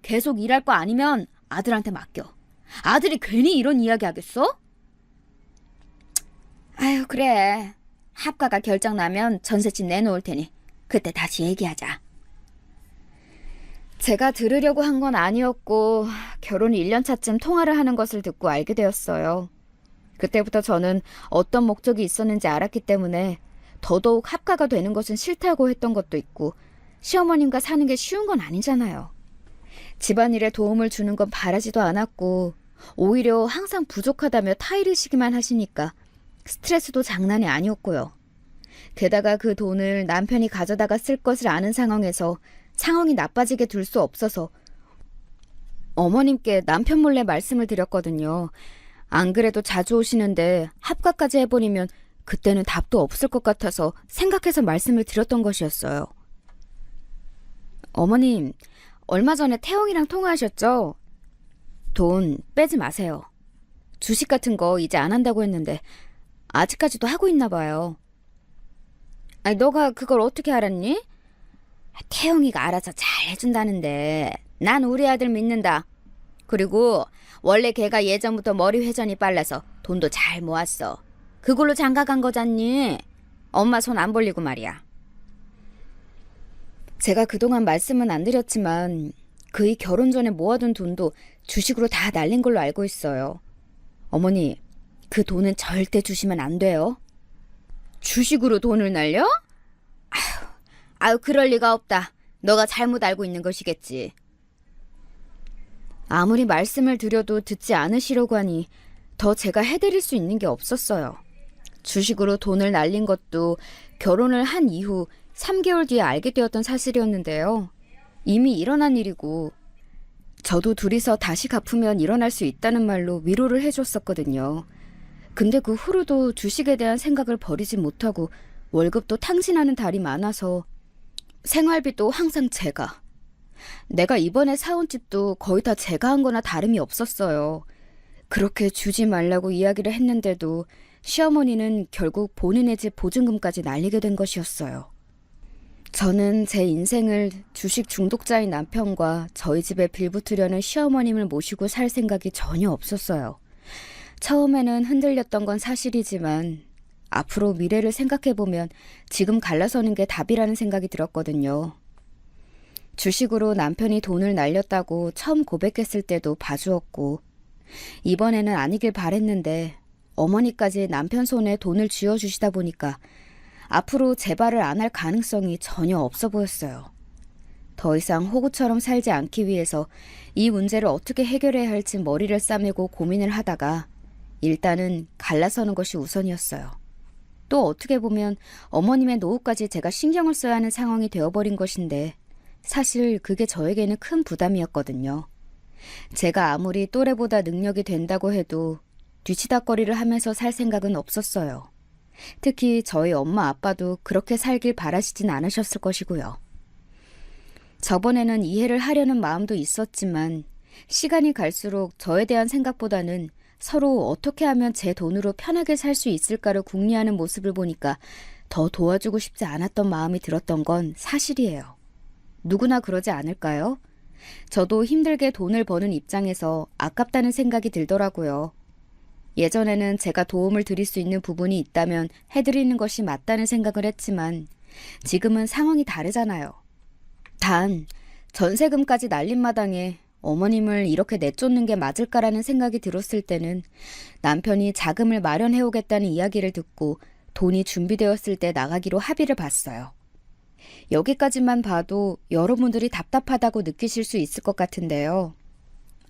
계속 일할 거 아니면 아들한테 맡겨. 아들이 괜히 이런 이야기 하겠어? 아유, 그래. 합가가 결정 나면 전셋집 내놓을 테니 그때 다시 얘기하자. 제가 들으려고 한 건 아니었고 결혼 1년 차쯤 통화를 하는 것을 듣고 알게 되었어요. 그때부터 저는 어떤 목적이 있었는지 알았기 때문에 더더욱 합가가 되는 것은 싫다고 했던 것도 있고, 시어머님과 사는 게 쉬운 건 아니잖아요. 집안일에 도움을 주는 건 바라지도 않았고 오히려 항상 부족하다며 타이르시기만 하시니까 스트레스도 장난이 아니었고요. 게다가 그 돈을 남편이 가져다가 쓸 것을 아는 상황에서 상황이 나빠지게 둘 수 없어서 어머님께 남편 몰래 말씀을 드렸거든요. 안 그래도 자주 오시는데 합가까지 해버리면 그때는 답도 없을 것 같아서 생각해서 말씀을 드렸던 것이었어요. 어머님, 얼마 전에 태영이랑 통화하셨죠? 돈 빼지 마세요. 주식 같은 거 이제 안 한다고 했는데 아직까지도 하고 있나 봐요. 아니, 너가 그걸 어떻게 알았니? 태영이가 알아서 잘 해준다는데 난 우리 아들 믿는다. 그리고 원래 걔가 예전부터 머리 회전이 빨라서 돈도 잘 모았어. 그걸로 장가 간 거잖니. 엄마 손 안 벌리고 말이야. 제가 그동안 말씀은 안 드렸지만 그이 결혼 전에 모아둔 돈도 주식으로 다 날린 걸로 알고 있어요. 어머니, 그 돈은 절대 주시면 안 돼요. 주식으로 돈을 날려? 아유, 그럴 리가 없다. 너가 잘못 알고 있는 것이겠지. 아무리 말씀을 드려도 듣지 않으시려고 하니 더 제가 해드릴 수 있는 게 없었어요. 주식으로 돈을 날린 것도 결혼을 한 이후 3개월 뒤에 알게 되었던 사실이었는데요. 이미 일어난 일이고 저도 둘이서 다시 갚으면 일어날 수 있다는 말로 위로를 해줬었거든요. 근데 그 후로도 주식에 대한 생각을 버리지 못하고 월급도 탕진하는 달이 많아서 생활비도 항상 제가. 내가 이번에 사온 집도 거의 다 제가 한 거나 다름이 없었어요. 그렇게 주지 말라고 이야기를 했는데도 시어머니는 결국 본인의 집 보증금까지 날리게 된 것이었어요. 저는 제 인생을 주식 중독자인 남편과 저희 집에 빌붙으려는 시어머님을 모시고 살 생각이 전혀 없었어요. 처음에는 흔들렸던 건 사실이지만 앞으로 미래를 생각해보면 지금 갈라서는 게 답이라는 생각이 들었거든요. 주식으로 남편이 돈을 날렸다고 처음 고백했을 때도 봐주었고 이번에는 아니길 바랬는데 어머니까지 남편 손에 돈을 쥐어주시다 보니까 앞으로 재발을 안 할 가능성이 전혀 없어 보였어요. 더 이상 호구처럼 살지 않기 위해서 이 문제를 어떻게 해결해야 할지 머리를 싸매고 고민을 하다가 일단은 갈라서는 것이 우선이었어요. 또 어떻게 보면 어머님의 노후까지 제가 신경을 써야 하는 상황이 되어버린 것인데 사실 그게 저에게는 큰 부담이었거든요. 제가 아무리 또래보다 능력이 된다고 해도 뒤치다꺼리를 하면서 살 생각은 없었어요. 특히 저희 엄마 아빠도 그렇게 살길 바라시진 않으셨을 것이고요. 저번에는 이해를 하려는 마음도 있었지만 시간이 갈수록 저에 대한 생각보다는 서로 어떻게 하면 제 돈으로 편하게 살 수 있을까를 궁리하는 모습을 보니까 더 도와주고 싶지 않았던 마음이 들었던 건 사실이에요. 누구나 그러지 않을까요? 저도 힘들게 돈을 버는 입장에서 아깝다는 생각이 들더라고요. 예전에는 제가 도움을 드릴 수 있는 부분이 있다면 해드리는 것이 맞다는 생각을 했지만 지금은 상황이 다르잖아요. 단, 전세금까지 날린 마당에 어머님을 이렇게 내쫓는 게 맞을까라는 생각이 들었을 때는 남편이 자금을 마련해오겠다는 이야기를 듣고 돈이 준비되었을 때 나가기로 합의를 봤어요. 여기까지만 봐도 여러분들이 답답하다고 느끼실 수 있을 것 같은데요.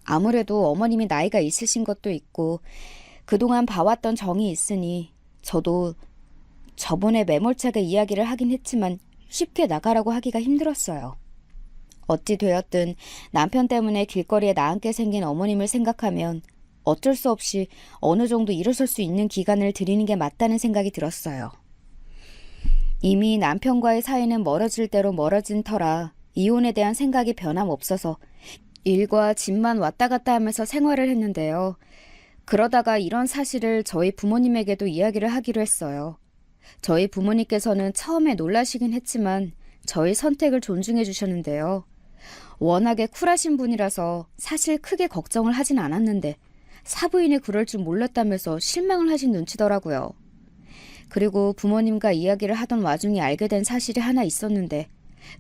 아무래도 어머님이 나이가 있으신 것도 있고 그동안 봐왔던 정이 있으니 저도 저번에 매몰차게 이야기를 하긴 했지만 쉽게 나가라고 하기가 힘들었어요. 어찌 되었든 남편 때문에 길거리에 나앉게 생긴 어머님을 생각하면 어쩔 수 없이 어느 정도 일어설 수 있는 기간을 드리는 게 맞다는 생각이 들었어요. 이미 남편과의 사이는 멀어질 대로 멀어진 터라 이혼에 대한 생각이 변함없어서 일과 집만 왔다 갔다 하면서 생활을 했는데요. 그러다가 이런 사실을 저희 부모님에게도 이야기를 하기로 했어요. 저희 부모님께서는 처음에 놀라시긴 했지만 저희 선택을 존중해 주셨는데요. 워낙에 쿨하신 분이라서 사실 크게 걱정을 하진 않았는데 사부인이 그럴 줄 몰랐다면서 실망을 하신 눈치더라고요. 그리고 부모님과 이야기를 하던 와중에 알게 된 사실이 하나 있었는데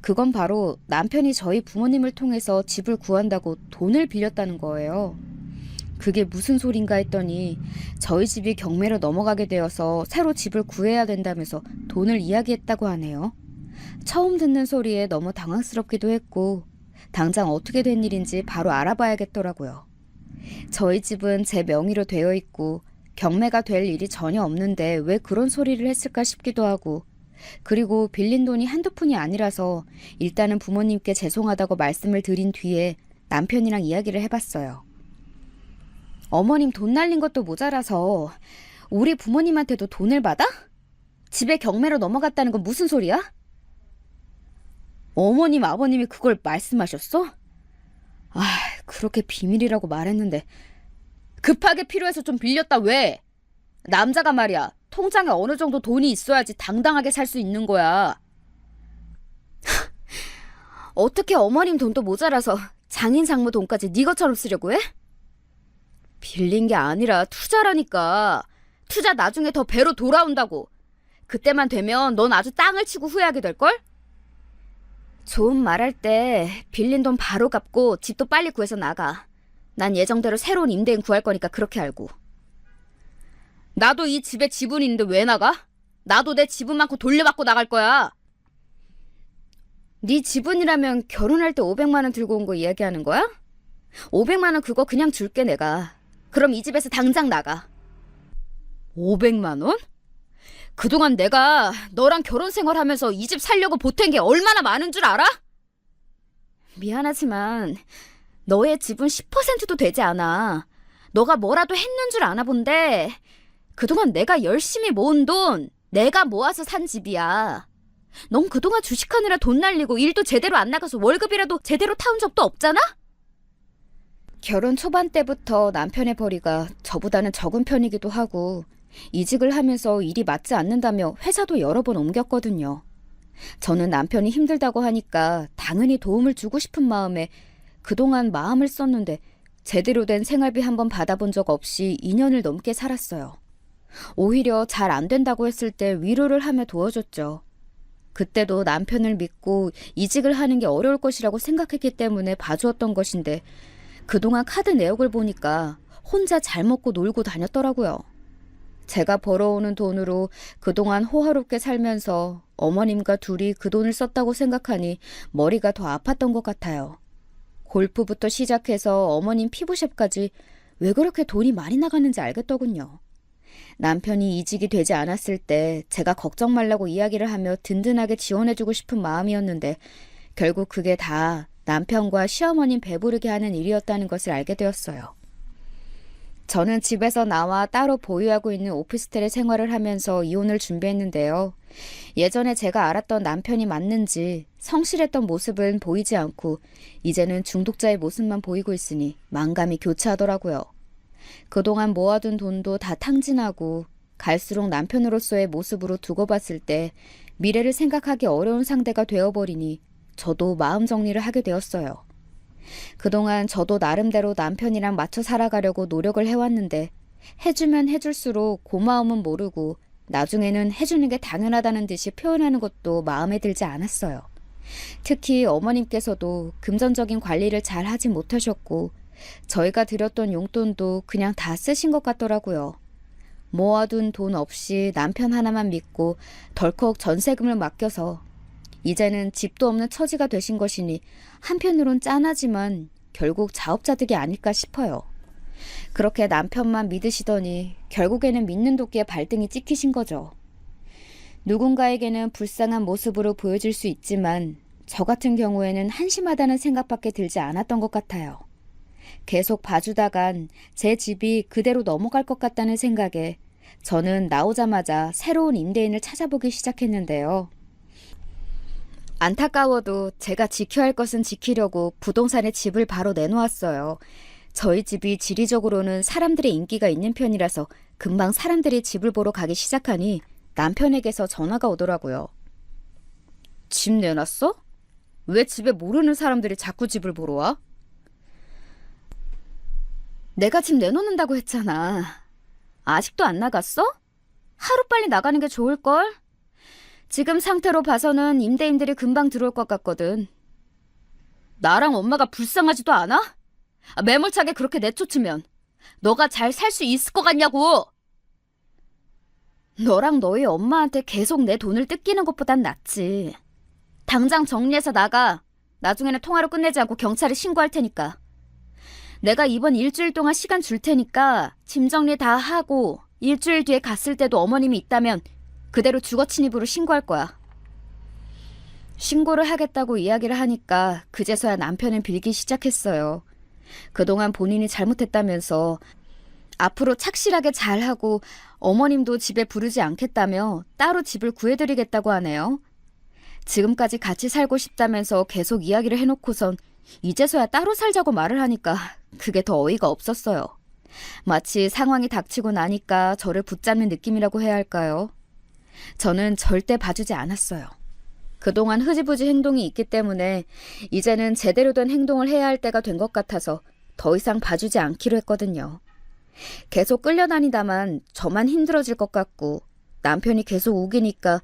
그건 바로 남편이 저희 부모님을 통해서 집을 구한다고 돈을 빌렸다는 거예요. 그게 무슨 소린가 했더니 저희 집이 경매로 넘어가게 되어서 새로 집을 구해야 된다면서 돈을 이야기했다고 하네요. 처음 듣는 소리에 너무 당황스럽기도 했고 당장 어떻게 된 일인지 바로 알아봐야겠더라고요. 저희 집은 제 명의로 되어 있고 경매가 될 일이 전혀 없는데 왜 그런 소리를 했을까 싶기도 하고 그리고 빌린 돈이 한두 푼이 아니라서 일단은 부모님께 죄송하다고 말씀을 드린 뒤에 남편이랑 이야기를 해봤어요. 어머님 돈 날린 것도 모자라서 우리 부모님한테도 돈을 받아? 집에 경매로 넘어갔다는 건 무슨 소리야? 어머님, 아버님이 그걸 말씀하셨어? 아, 그렇게 비밀이라고 말했는데. 급하게 필요해서 좀 빌렸다 왜? 남자가 말이야, 통장에 어느 정도 돈이 있어야지 당당하게 살 수 있는 거야. 어떻게 어머님 돈도 모자라서 장인 장모 돈까지 네 것처럼 쓰려고 해? 빌린 게 아니라 투자라니까. 투자 나중에 더 배로 돌아온다고. 그때만 되면 넌 아주 땅을 치고 후회하게 될걸? 좋은 말할 때 빌린 돈 바로 갚고 집도 빨리 구해서 나가. 난 예정대로 새로운 임대인 구할 거니까 그렇게 알고. 나도 이 집에 지분이 있는데 왜 나가? 나도 내 지분 많고 돌려받고 나갈 거야. 네 지분이라면 결혼할 때 500만 원 들고 온 거 이야기하는 거야? 500만 원 그거 그냥 줄게 내가. 그럼 이 집에서 당장 나가. 500만 원? 그동안 내가 너랑 결혼 생활하면서 이 집 살려고 보탠 게 얼마나 많은 줄 알아? 미안하지만 너의 지분 10%도 되지 않아. 너가 뭐라도 했는 줄 아나 본데 그동안 내가 열심히 모은 돈 내가 모아서 산 집이야. 넌 그동안 주식하느라 돈 날리고 일도 제대로 안 나가서 월급이라도 제대로 타온 적도 없잖아? 결혼 초반 때부터 남편의 벌이가 저보다는 적은 편이기도 하고 이직을 하면서 일이 맞지 않는다며 회사도 여러 번 옮겼거든요. 저는 남편이 힘들다고 하니까 당연히 도움을 주고 싶은 마음에 그동안 마음을 썼는데 제대로 된 생활비 한번 받아본 적 없이 2년을 넘게 살았어요. 오히려 잘 안 된다고 했을 때 위로를 하며 도와줬죠. 그때도 남편을 믿고 이직을 하는 게 어려울 것이라고 생각했기 때문에 봐주었던 것인데 그동안 카드 내역을 보니까 혼자 잘 먹고 놀고 다녔더라고요. 제가 벌어오는 돈으로 그동안 호화롭게 살면서 어머님과 둘이 그 돈을 썼다고 생각하니 머리가 더 아팠던 것 같아요. 골프부터 시작해서 어머님 피부샵까지 왜 그렇게 돈이 많이 나가는지 알겠더군요. 남편이 이직이 되지 않았을 때 제가 걱정 말라고 이야기를 하며 든든하게 지원해주고 싶은 마음이었는데 결국 그게 다 남편과 시어머님 배부르게 하는 일이었다는 것을 알게 되었어요. 저는 집에서 나와 따로 보유하고 있는 오피스텔에 생활을 하면서 이혼을 준비했는데요. 예전에 제가 알았던 남편이 맞는지 성실했던 모습은 보이지 않고 이제는 중독자의 모습만 보이고 있으니 만감이 교차하더라고요. 그동안 모아둔 돈도 다 탕진하고 갈수록 남편으로서의 모습으로 두고 봤을 때 미래를 생각하기 어려운 상대가 되어버리니 저도 마음 정리를 하게 되었어요. 그동안 저도 나름대로 남편이랑 맞춰 살아가려고 노력을 해왔는데 해주면 해줄수록 고마움은 모르고 나중에는 해주는 게 당연하다는 듯이 표현하는 것도 마음에 들지 않았어요. 특히 어머님께서도 금전적인 관리를 잘 하지 못하셨고 저희가 드렸던 용돈도 그냥 다 쓰신 것 같더라고요. 모아둔 돈 없이 남편 하나만 믿고 덜컥 전세금을 맡겨서 이제는 집도 없는 처지가 되신 것이니 한편으론 짠하지만 결국 자업자득이 아닐까 싶어요. 그렇게 남편만 믿으시더니 결국에는 믿는 도끼에 발등이 찍히신 거죠. 누군가에게는 불쌍한 모습으로 보여질 수 있지만 저 같은 경우에는 한심하다는 생각밖에 들지 않았던 것 같아요. 계속 봐주다간 제 집이 그대로 넘어갈 것 같다는 생각에 저는 나오자마자 새로운 임대인을 찾아보기 시작했는데요. 안타까워도 제가 지켜야 할 것은 지키려고 부동산에 집을 바로 내놓았어요. 저희 집이 지리적으로는 사람들의 인기가 있는 편이라서 금방 사람들이 집을 보러 가기 시작하니 남편에게서 전화가 오더라고요. 집 내놨어? 왜 집에 모르는 사람들이 자꾸 집을 보러 와? 내가 집 내놓는다고 했잖아. 아직도 안 나갔어? 하루빨리 나가는 게 좋을걸? 지금 상태로 봐서는 임대인들이 금방 들어올 것 같거든. 나랑 엄마가 불쌍하지도 않아? 매몰차게 그렇게 내쫓으면 너가 잘 살 수 있을 것 같냐고! 너랑 너희 엄마한테 계속 내 돈을 뜯기는 것보단 낫지. 당장 정리해서 나가. 나중에는 통화로 끝내지 않고 경찰에 신고할 테니까. 내가 이번 일주일 동안 시간 줄 테니까 짐 정리 다 하고 일주일 뒤에 갔을 때도 어머님이 있다면 그대로 주거 침입으로 신고할 거야. 신고를 하겠다고 이야기를 하니까 그제서야 남편은 빌기 시작했어요. 그동안 본인이 잘못했다면서 앞으로 착실하게 잘하고 어머님도 집에 부르지 않겠다며 따로 집을 구해드리겠다고 하네요. 지금까지 같이 살고 싶다면서 계속 이야기를 해놓고선 이제서야 따로 살자고 말을 하니까 그게 더 어이가 없었어요. 마치 상황이 닥치고 나니까 저를 붙잡는 느낌이라고 해야 할까요? 저는 절대 봐주지 않았어요. 그동안 흐지부지 행동이 있기 때문에 이제는 제대로 된 행동을 해야 할 때가 된 것 같아서 더 이상 봐주지 않기로 했거든요. 계속 끌려다니다만 저만 힘들어질 것 같고 남편이 계속 우기니까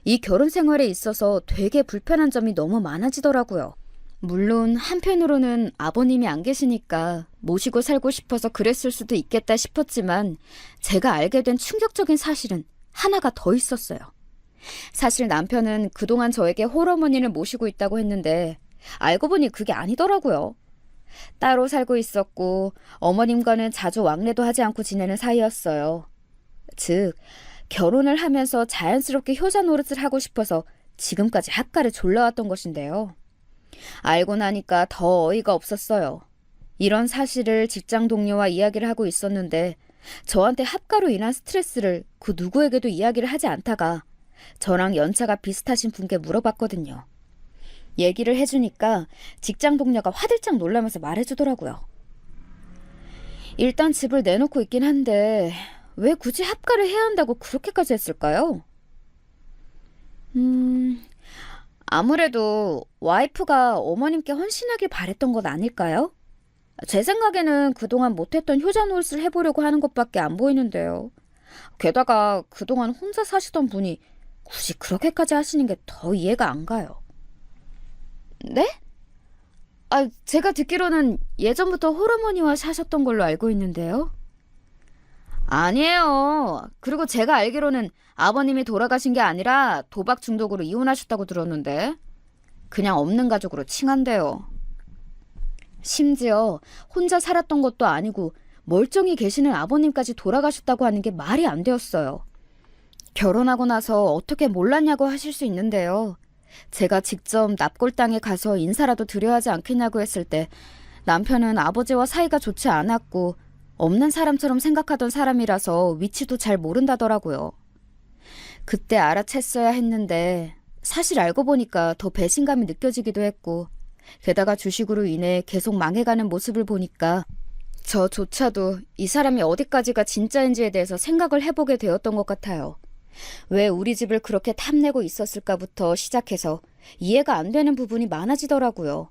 이 결혼 생활에 있어서 되게 불편한 점이 너무 많아지더라고요. 물론 한편으로는 아버님이 안 계시니까 모시고 살고 싶어서 그랬을 수도 있겠다 싶었지만 제가 알게 된 충격적인 사실은 하나가 더 있었어요. 사실 남편은 그동안 저에게 홀어머니를 모시고 있다고 했는데 알고 보니 그게 아니더라고요. 따로 살고 있었고 어머님과는 자주 왕래도 하지 않고 지내는 사이였어요. 즉, 결혼을 하면서 자연스럽게 효자 노릇을 하고 싶어서 지금까지 합가를 졸라왔던 것인데요. 알고 나니까 더 어이가 없었어요. 이런 사실을 직장 동료와 이야기를 하고 있었는데 저한테 합가로 인한 스트레스를 그 누구에게도 이야기를 하지 않다가 저랑 연차가 비슷하신 분께 물어봤거든요. 얘기를 해주니까 직장 동료가 화들짝 놀라면서 말해주더라고요. 일단 집을 내놓고 있긴 한데 왜 굳이 합가를 해야 한다고 그렇게까지 했을까요? 아무래도 와이프가 어머님께 헌신하길 바랬던 건 아닐까요? 제 생각에는 그동안 못했던 효자 노릇을 해보려고 하는 것밖에 안 보이는데요. 게다가 그동안 혼자 사시던 분이 굳이 그렇게까지 하시는 게 더 이해가 안 가요. 네? 제가 듣기로는 예전부터 홀어머니와 사셨던 걸로 알고 있는데요. 아니에요. 그리고 제가 알기로는 아버님이 돌아가신 게 아니라 도박 중독으로 이혼하셨다고 들었는데 그냥 없는 가족으로 칭한대요. 심지어 혼자 살았던 것도 아니고 멀쩡히 계시는 아버님까지 돌아가셨다고 하는 게 말이 안 되었어요. 결혼하고 나서 어떻게 몰랐냐고 하실 수 있는데요. 제가 직접 납골당에 가서 인사라도 드려야 하지 않겠냐고 했을 때 남편은 아버지와 사이가 좋지 않았고 없는 사람처럼 생각하던 사람이라서 위치도 잘 모른다더라고요. 그때 알아챘어야 했는데 사실 알고 보니까 더 배신감이 느껴지기도 했고 게다가 주식으로 인해 계속 망해가는 모습을 보니까 저조차도 이 사람이 어디까지가 진짜인지에 대해서 생각을 해보게 되었던 것 같아요. 왜 우리 집을 그렇게 탐내고 있었을까부터 시작해서 이해가 안 되는 부분이 많아지더라고요.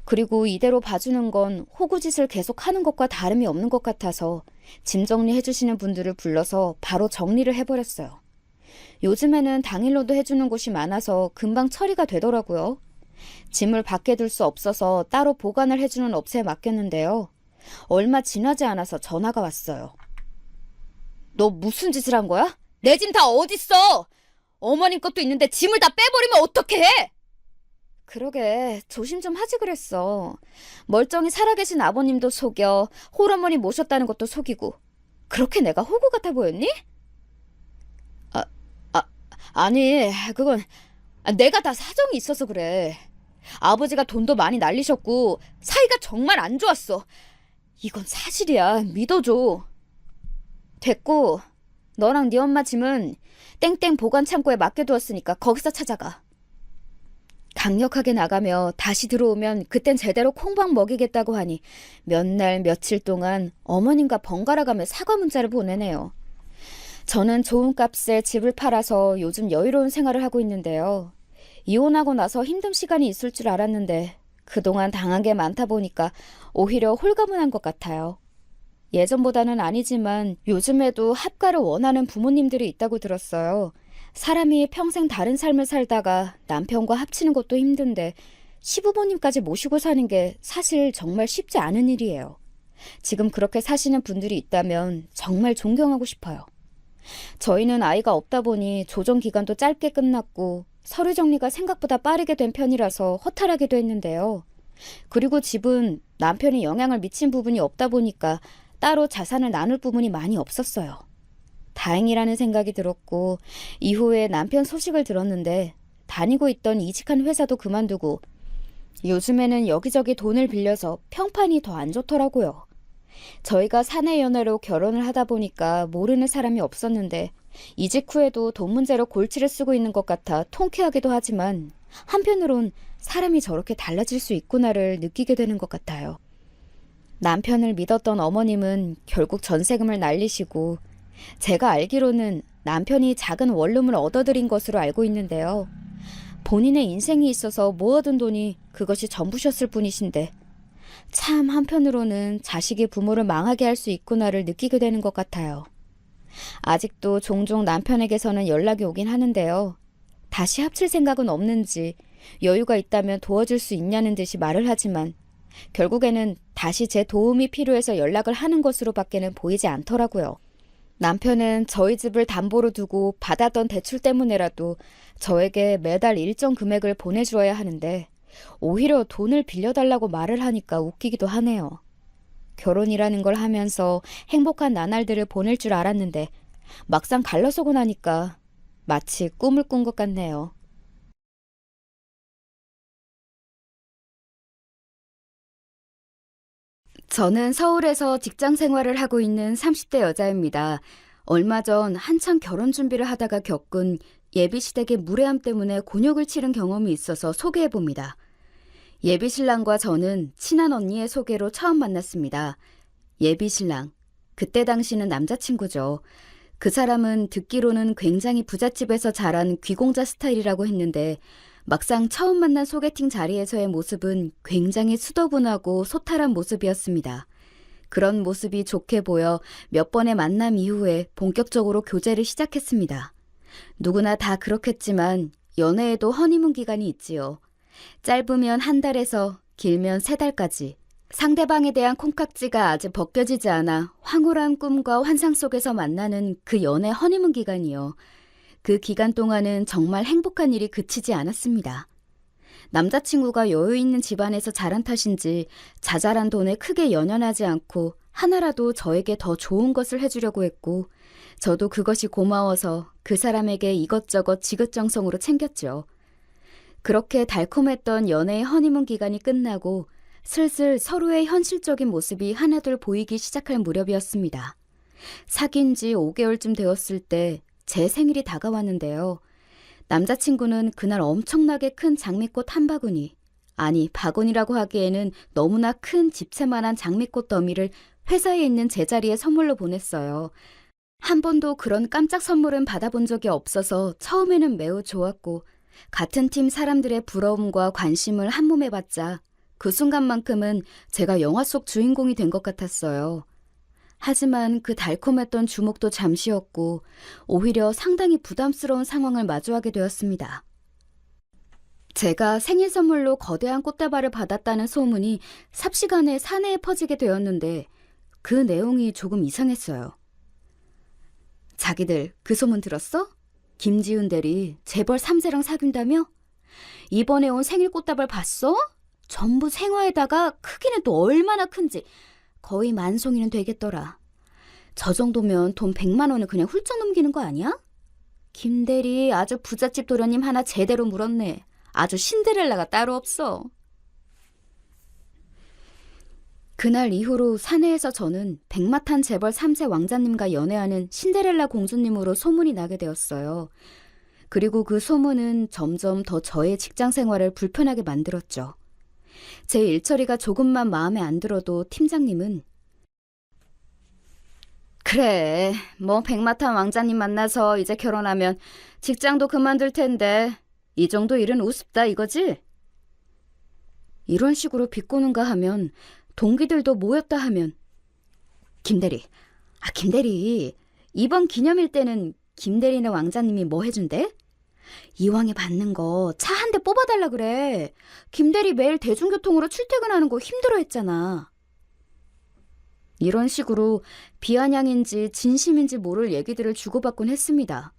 그리고 이대로 봐주는 건 호구짓을 계속 하는 것과 다름이 없는 것 같아서 짐 정리해주시는 분들을 불러서 바로 정리를 해버렸어요. 요즘에는 당일로도 해주는 곳이 많아서 금방 처리가 되더라고요. 짐을 밖에 둘 수 없어서 따로 보관을 해주는 업체에 맡겼는데요. 얼마 지나지 않아서 전화가 왔어요. 너 무슨 짓을 한 거야? 내 짐 다 어딨어? 어머님 것도 있는데 짐을 다 빼버리면 어떡해? 그러게 조심 좀 하지 그랬어. 멀쩡히 살아계신 아버님도 속여 홀어머니 모셨다는 것도 속이고 그렇게 내가 호구 같아 보였니? 아니 그건 내가 다 사정이 있어서 그래. 아버지가 돈도 많이 날리셨고 사이가 정말 안 좋았어. 이건 사실이야. 믿어줘. 됐고 너랑 네 엄마 짐은 땡땡 보관 창고에 맡겨두었으니까 거기서 찾아가. 강력하게 나가며 다시 들어오면 그땐 제대로 콩밥 먹이겠다고 하니 몇 날 며칠 동안 어머님과 번갈아가며 사과 문자를 보내네요. 저는 좋은 값에 집을 팔아서 요즘 여유로운 생활을 하고 있는데요. 이혼하고 나서 힘든 시간이 있을 줄 알았는데 그동안 당한 게 많다 보니까 오히려 홀가분한 것 같아요. 예전보다는 아니지만 요즘에도 합가를 원하는 부모님들이 있다고 들었어요. 사람이 평생 다른 삶을 살다가 남편과 합치는 것도 힘든데 시부모님까지 모시고 사는 게 사실 정말 쉽지 않은 일이에요. 지금 그렇게 사시는 분들이 있다면 정말 존경하고 싶어요. 저희는 아이가 없다 보니 조정 기간도 짧게 끝났고 서류 정리가 생각보다 빠르게 된 편이라서 허탈하기도 했는데요. 그리고 집은 남편이 영향을 미친 부분이 없다 보니까 따로 자산을 나눌 부분이 많이 없었어요. 다행이라는 생각이 들었고 이후에 남편 소식을 들었는데 다니고 있던 이직한 회사도 그만두고 요즘에는 여기저기 돈을 빌려서 평판이 더 안 좋더라고요. 저희가 사내 연애로 결혼을 하다 보니까 모르는 사람이 없었는데 이직 후에도 돈 문제로 골치를 쓰고 있는 것 같아 통쾌하기도 하지만 한편으론 사람이 저렇게 달라질 수 있구나를 느끼게 되는 것 같아요. 남편을 믿었던 어머님은 결국 전세금을 날리시고 제가 알기로는 남편이 작은 원룸을 얻어들인 것으로 알고 있는데요. 본인의 인생이 있어서 모아둔 돈이 그것이 전부셨을 뿐이신데 참 한편으로는 자식이 부모를 망하게 할 수 있구나를 느끼게 되는 것 같아요. 아직도 종종 남편에게서는 연락이 오긴 하는데요. 다시 합칠 생각은 없는지 여유가 있다면 도와줄 수 있냐는 듯이 말을 하지만 결국에는 다시 제 도움이 필요해서 연락을 하는 것으로 밖에는 보이지 않더라고요. 남편은 저희 집을 담보로 두고 받았던 대출 때문에라도 저에게 매달 일정 금액을 보내주어야 하는데 오히려 돈을 빌려달라고 말을 하니까 웃기기도 하네요. 결혼이라는 걸 하면서 행복한 나날들을 보낼 줄 알았는데 막상 갈라서고 나니까 마치 꿈을 꾼 것 같네요. 저는 서울에서 직장 생활을 하고 있는 30대 여자입니다. 얼마 전 한창 결혼 준비를 하다가 겪은 예비시댁의 무례함 때문에 곤욕을 치른 경험이 있어서 소개해봅니다. 예비신랑과 저는 친한 언니의 소개로 처음 만났습니다. 예비신랑, 그때 당시는 남자친구죠. 그 사람은 듣기로는 굉장히 부잣집에서 자란 귀공자 스타일이라고 했는데 막상 처음 만난 소개팅 자리에서의 모습은 굉장히 수더분하고 소탈한 모습이었습니다. 그런 모습이 좋게 보여 몇 번의 만남 이후에 본격적으로 교제를 시작했습니다. 누구나 다 그렇겠지만 연애에도 허니문 기간이 있지요. 짧으면 한 달에서 길면 3달까지. 상대방에 대한 콩깍지가 아직 벗겨지지 않아 황홀한 꿈과 환상 속에서 만나는 그 연애 허니문 기간이요. 그 기간 동안은 정말 행복한 일이 그치지 않았습니다. 남자친구가 여유 있는 집안에서 자란 탓인지 자잘한 돈에 크게 연연하지 않고 하나라도 저에게 더 좋은 것을 해주려고 했고 저도 그것이 고마워서 그 사람에게 이것저것 지긋정성으로 챙겼죠. 그렇게 달콤했던 연애의 허니문 기간이 끝나고 슬슬 서로의 현실적인 모습이 하나둘 보이기 시작할 무렵이었습니다. 사귄 지 5개월쯤 되었을 때 제 생일이 다가왔는데요. 남자친구는 그날 엄청나게 큰 장미꽃 한 바구니, 아니 바구니라고 하기에는 너무나 큰 집채만한 장미꽃 더미를 회사에 있는 제 자리에 선물로 보냈어요. 한 번도 그런 깜짝 선물은 받아본 적이 없어서 처음에는 매우 좋았고 같은 팀 사람들의 부러움과 관심을 한 몸에 받자 그 순간만큼은 제가 영화 속 주인공이 된 것 같았어요. 하지만 그 달콤했던 주목도 잠시였고 오히려 상당히 부담스러운 상황을 마주하게 되었습니다. 제가 생일 선물로 거대한 꽃다발을 받았다는 소문이 삽시간에 사내에 퍼지게 되었는데 그 내용이 조금 이상했어요. 자기들 그 소문 들었어? 김지훈 대리 재벌 3세랑 사귄다며? 이번에 온 생일 꽃다발 봤어? 전부 생화에다가 크기는 또 얼마나 큰지 거의 만송이는 되겠더라. 저 정도면 돈 100만 원을 그냥 훌쩍 넘기는 거 아니야? 김대리 아주 부잣집 도련님 하나 제대로 물었네. 아주 신데렐라가 따로 없어. 그날 이후로 사내에서 저는 백마탄 재벌 3세 왕자님과 연애하는 신데렐라 공주님으로 소문이 나게 되었어요. 그리고 그 소문은 점점 더 저의 직장 생활을 불편하게 만들었죠. 제 일처리가 조금만 마음에 안 들어도 팀장님은 그래, 뭐 백마탄 왕자님 만나서 이제 결혼하면 직장도 그만둘 텐데 이 정도 일은 우습다 이거지? 이런 식으로 비꼬는가 하면 동기들도 모였다 하면 김대리, 김대리 이번 기념일 때는 김대리네 왕자님이 뭐 해준대? 이왕에 받는 거 차 한 대 뽑아달라 그래. 김대리 매일 대중교통으로 출퇴근하는 거 힘들어 했잖아. 이런 식으로 비아냥인지 진심인지 모를 얘기들을 주고받곤 했습니다.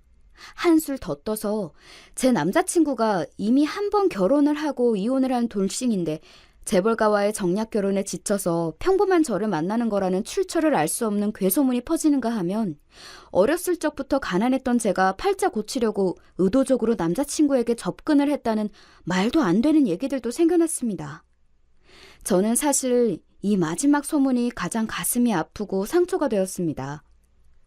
한술 더 떠서 제 남자친구가 이미 한 번 결혼을 하고 이혼을 한 돌싱인데 재벌가와의 정략 결혼에 지쳐서 평범한 저를 만나는 거라는 출처를 알 수 없는 괴소문이 퍼지는가 하면 어렸을 적부터 가난했던 제가 팔자 고치려고 의도적으로 남자친구에게 접근을 했다는 말도 안 되는 얘기들도 생겨났습니다. 저는 사실 이 마지막 소문이 가장 가슴이 아프고 상처가 되었습니다.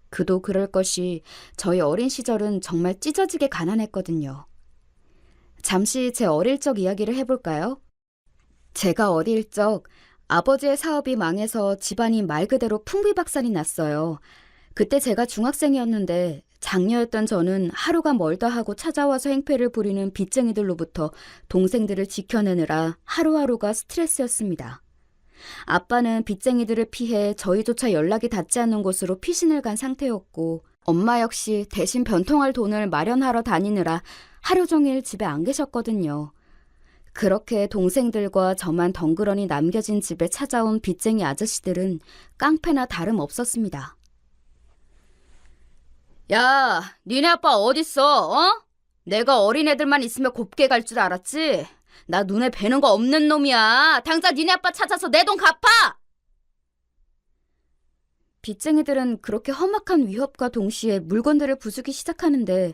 그도 그럴 것이 저희 어린 시절은 정말 찢어지게 가난했거든요. 잠시 제 어릴 적 이야기를 해볼까요? 제가 어릴 적 아버지의 사업이 망해서 집안이 말 그대로 풍비박산이 났어요. 그때 제가 중학생이었는데 장녀였던 저는 하루가 멀다 하고 찾아와서 행패를 부리는 빚쟁이들로부터 동생들을 지켜내느라 하루하루가 스트레스였습니다. 아빠는 빚쟁이들을 피해 저희조차 연락이 닿지 않는 곳으로 피신을 간 상태였고 엄마 역시 대신 변통할 돈을 마련하러 다니느라 하루 종일 집에 안 계셨거든요. 그렇게 동생들과 저만 덩그러니 남겨진 집에 찾아온 빚쟁이 아저씨들은 깡패나 다름없었습니다. 야, 니네 아빠 어딨어? 어? 내가 어린애들만 있으면 곱게 갈 줄 알았지? 나 눈에 뵈는 거 없는 놈이야. 당장 니네 아빠 찾아서 내 돈 갚아! 빚쟁이들은 그렇게 험악한 위협과 동시에 물건들을 부수기 시작하는데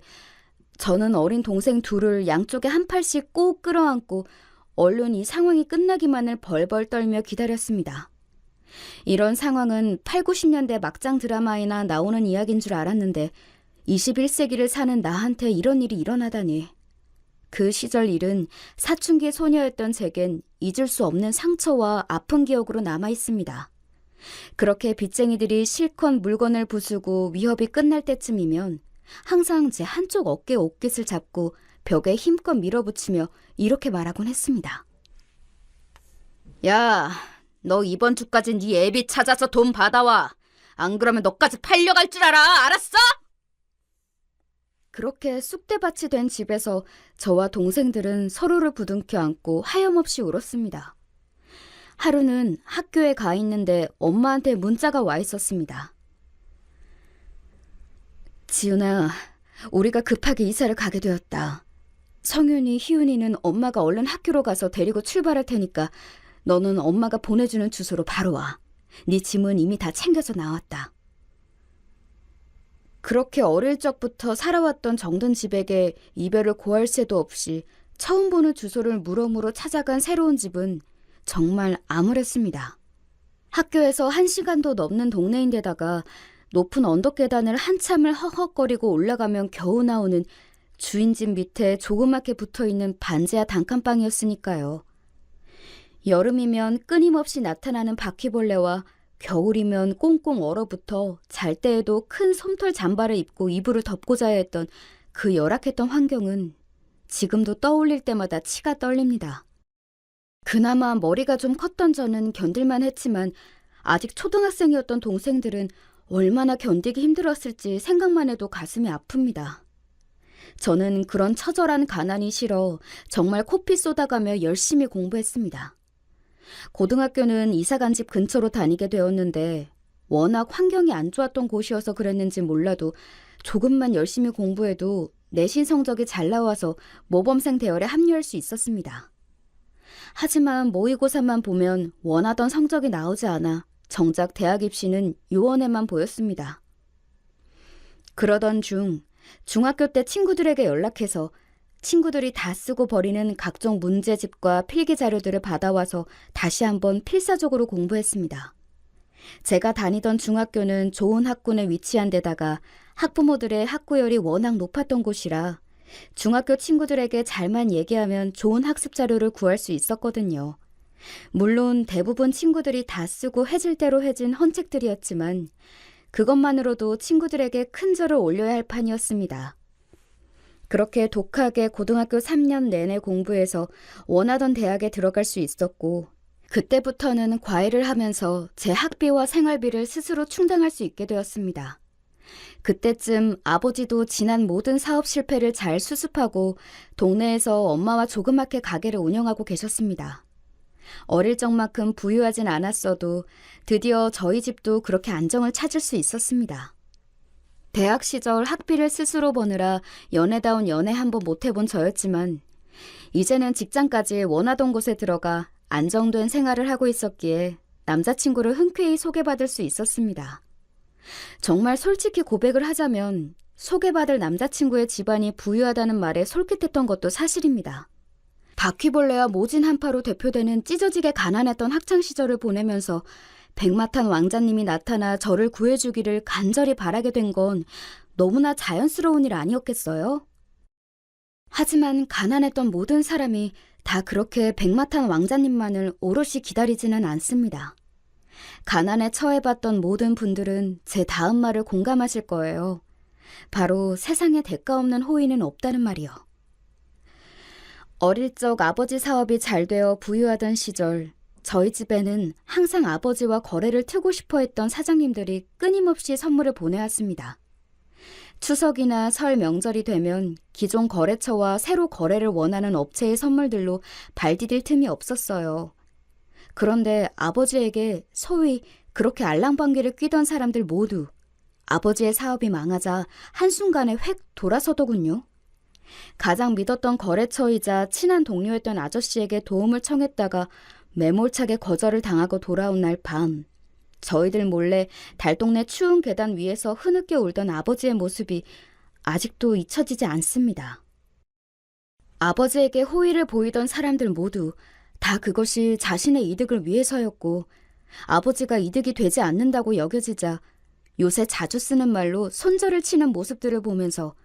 저는 어린 동생 둘을 양쪽에 한 팔씩 꼭 끌어안고 얼른 이 상황이 끝나기만을 벌벌 떨며 기다렸습니다. 이런 상황은 8, 90년대 막장 드라마에나 나오는 이야기인 줄 알았는데 21세기를 사는 나한테 이런 일이 일어나다니. 그 시절 일은 사춘기 소녀였던 제겐 잊을 수 없는 상처와 아픈 기억으로 남아 있습니다. 그렇게 빚쟁이들이 실컷 물건을 부수고 위협이 끝날 때쯤이면 항상 제 한쪽 어깨 옷깃을 잡고 벽에 힘껏 밀어붙이며 이렇게 말하곤 했습니다. 야, 너 이번 주까지 네 애비 찾아서 돈 받아와. 안 그러면 너까지 팔려갈 줄 알아. 알았어? 그렇게 쑥대밭이 된 집에서 저와 동생들은 서로를 부둥켜 안고 하염없이 울었습니다. 하루는 학교에 가 있는데 엄마한테 문자가 와 있었습니다. 지훈아, 우리가 급하게 이사를 가게 되었다. 성윤이, 희윤이는 엄마가 얼른 학교로 가서 데리고 출발할 테니까 너는 엄마가 보내주는 주소로 바로 와. 네 짐은 이미 다 챙겨서 나왔다. 그렇게 어릴 적부터 살아왔던 정든 집에게 이별을 고할 새도 없이 처음 보는 주소를 물어물어 찾아간 새로운 집은 정말 암울했습니다. 학교에서 1시간도 넘는 동네인데다가 높은 언덕 계단을 한참을 헉헉거리고 올라가면 겨우 나오는 주인집 밑에 조그맣게 붙어있는 반지하 단칸방이었으니까요. 여름이면 끊임없이 나타나는 바퀴벌레와 겨울이면 꽁꽁 얼어붙어 잘 때에도 큰 솜털 잠바를 입고 이불을 덮고 자야 했던 그 열악했던 환경은 지금도 떠올릴 때마다 치가 떨립니다. 그나마 머리가 좀 컸던 저는 견딜만 했지만 아직 초등학생이었던 동생들은 얼마나 견디기 힘들었을지 생각만 해도 가슴이 아픕니다. 저는 그런 처절한 가난이 싫어 정말 코피 쏟아가며 열심히 공부했습니다. 고등학교는 이사간 집 근처로 다니게 되었는데 워낙 환경이 안 좋았던 곳이어서 그랬는지 몰라도 조금만 열심히 공부해도 내신 성적이 잘 나와서 모범생 대열에 합류할 수 있었습니다. 하지만 모의고사만 보면 원하던 성적이 나오지 않아 정작 대학 입시는 요원에만 보였습니다. 그러던 중 중학교 때 친구들에게 연락해서 친구들이 다 쓰고 버리는 각종 문제집과 필기 자료들을 받아와서 다시 한번 필사적으로 공부했습니다. 제가 다니던 중학교는 좋은 학군에 위치한 데다가 학부모들의 학구열이 워낙 높았던 곳이라 중학교 친구들에게 잘만 얘기하면 좋은 학습 자료를 구할 수 있었거든요. 물론 대부분 친구들이 다 쓰고 해질 대로 해진 헌책들이었지만 그것만으로도 친구들에게 큰 절을 올려야 할 판이었습니다. 그렇게 독하게 고등학교 3년 내내 공부해서 원하던 대학에 들어갈 수 있었고 그때부터는 과외를 하면서 제 학비와 생활비를 스스로 충당할 수 있게 되었습니다. 그때쯤 아버지도 지난 모든 사업 실패를 잘 수습하고 동네에서 엄마와 조그맣게 가게를 운영하고 계셨습니다. 어릴 적만큼 부유하진 않았어도 드디어 저희 집도 그렇게 안정을 찾을 수 있었습니다. 대학 시절 학비를 스스로 버느라 연애다운 연애 한번 못 해본 저였지만 이제는 직장까지 원하던 곳에 들어가 안정된 생활을 하고 있었기에 남자친구를 흔쾌히 소개받을 수 있었습니다. 정말 솔직히 고백을 하자면 소개받을 남자친구의 집안이 부유하다는 말에 솔깃했던 것도 사실입니다. 바퀴벌레와 모진 한파로 대표되는 찢어지게 가난했던 학창시절을 보내면서 백마탄 왕자님이 나타나 저를 구해주기를 간절히 바라게 된 건 너무나 자연스러운 일 아니었겠어요? 하지만 가난했던 모든 사람이 다 그렇게 백마탄 왕자님만을 오롯이 기다리지는 않습니다. 가난에 처해봤던 모든 분들은 제 다음 말을 공감하실 거예요. 바로 세상에 대가 없는 호의는 없다는 말이요. 어릴 적 아버지 사업이 잘 되어 부유하던 시절, 저희 집에는 항상 아버지와 거래를 트고 싶어 했던 사장님들이 끊임없이 선물을 보내왔습니다. 추석이나 설 명절이 되면 기존 거래처와 새로 거래를 원하는 업체의 선물들로 발 디딜 틈이 없었어요. 그런데 아버지에게 소위 그렇게 알랑방귀를 뀌던 사람들 모두 아버지의 사업이 망하자 한순간에 획 돌아서더군요. 가장 믿었던 거래처이자 친한 동료였던 아저씨에게 도움을 청했다가 매몰차게 거절을 당하고 돌아온 날 밤, 저희들 몰래 달동네 추운 계단 위에서 흐느껴 울던 아버지의 모습이 아직도 잊혀지지 않습니다. 아버지에게 호의를 보이던 사람들 모두 다 그것이 자신의 이득을 위해서였고, 아버지가 이득이 되지 않는다고 여겨지자 요새 자주 쓰는 말로 손절을 치는 모습들을 보면서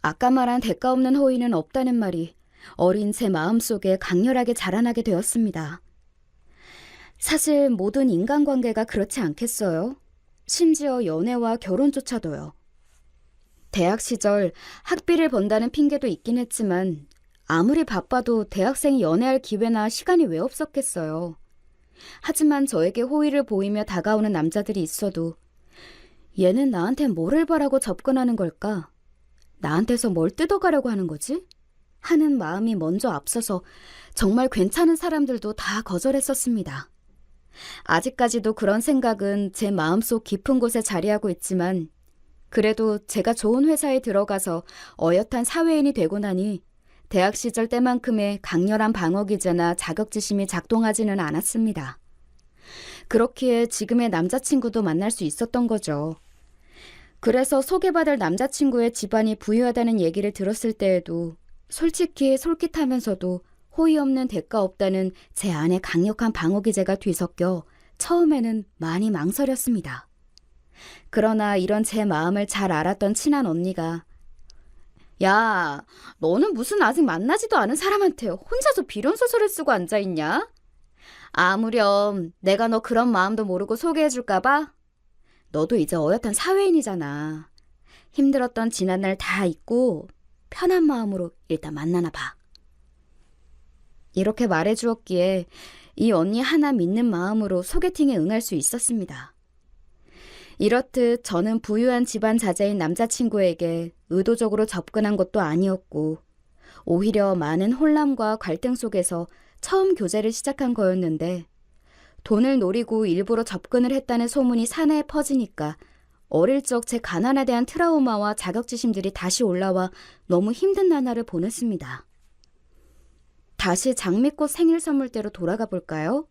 아까 말한 대가 없는 호의는 없다는 말이 어린 제 마음속에 강렬하게 자라나게 되었습니다. 사실 모든 인간관계가 그렇지 않겠어요? 심지어 연애와 결혼조차도요. 대학 시절 학비를 번다는 핑계도 있긴 했지만 아무리 바빠도 대학생이 연애할 기회나 시간이 왜 없었겠어요. 하지만 저에게 호의를 보이며 다가오는 남자들이 있어도 얘는 나한테 뭐를 바라고 접근하는 걸까? 나한테서 뭘 뜯어가려고 하는 거지? 하는 마음이 먼저 앞서서 정말 괜찮은 사람들도 다 거절했었습니다. 아직까지도 그런 생각은 제 마음속 깊은 곳에 자리하고 있지만 그래도 제가 좋은 회사에 들어가서 어엿한 사회인이 되고 나니 대학 시절 때만큼의 강렬한 방어 기제나 자격지심이 작동하지는 않았습니다. 그렇기에 지금의 남자친구도 만날 수 있었던 거죠. 그래서 소개받을 남자친구의 집안이 부유하다는 얘기를 들었을 때에도 솔직히 솔깃하면서도 호의 없는 대가 없다는 제 안의 강력한 방어 기제가 뒤섞여 처음에는 많이 망설였습니다. 그러나 이런 제 마음을 잘 알았던 친한 언니가 야, 너는 무슨 아직 만나지도 않은 사람한테 혼자서 비련소설을 쓰고 앉아있냐? 아무렴 내가 너 그런 마음도 모르고 소개해줄까봐? 너도 이제 어엿한 사회인이잖아. 힘들었던 지난날 다 잊고 편한 마음으로 일단 만나나 봐. 이렇게 말해주었기에 이 언니 하나 믿는 마음으로 소개팅에 응할 수 있었습니다. 이렇듯 저는 부유한 집안 자제인 남자친구에게 의도적으로 접근한 것도 아니었고 오히려 많은 혼란과 갈등 속에서 처음 교제를 시작한 거였는데 돈을 노리고 일부러 접근을 했다는 소문이 사내에 퍼지니까 어릴 적 제 가난에 대한 트라우마와 자격지심들이 다시 올라와 너무 힘든 나날을 보냈습니다. 다시 장미꽃 생일 선물대로 돌아가 볼까요?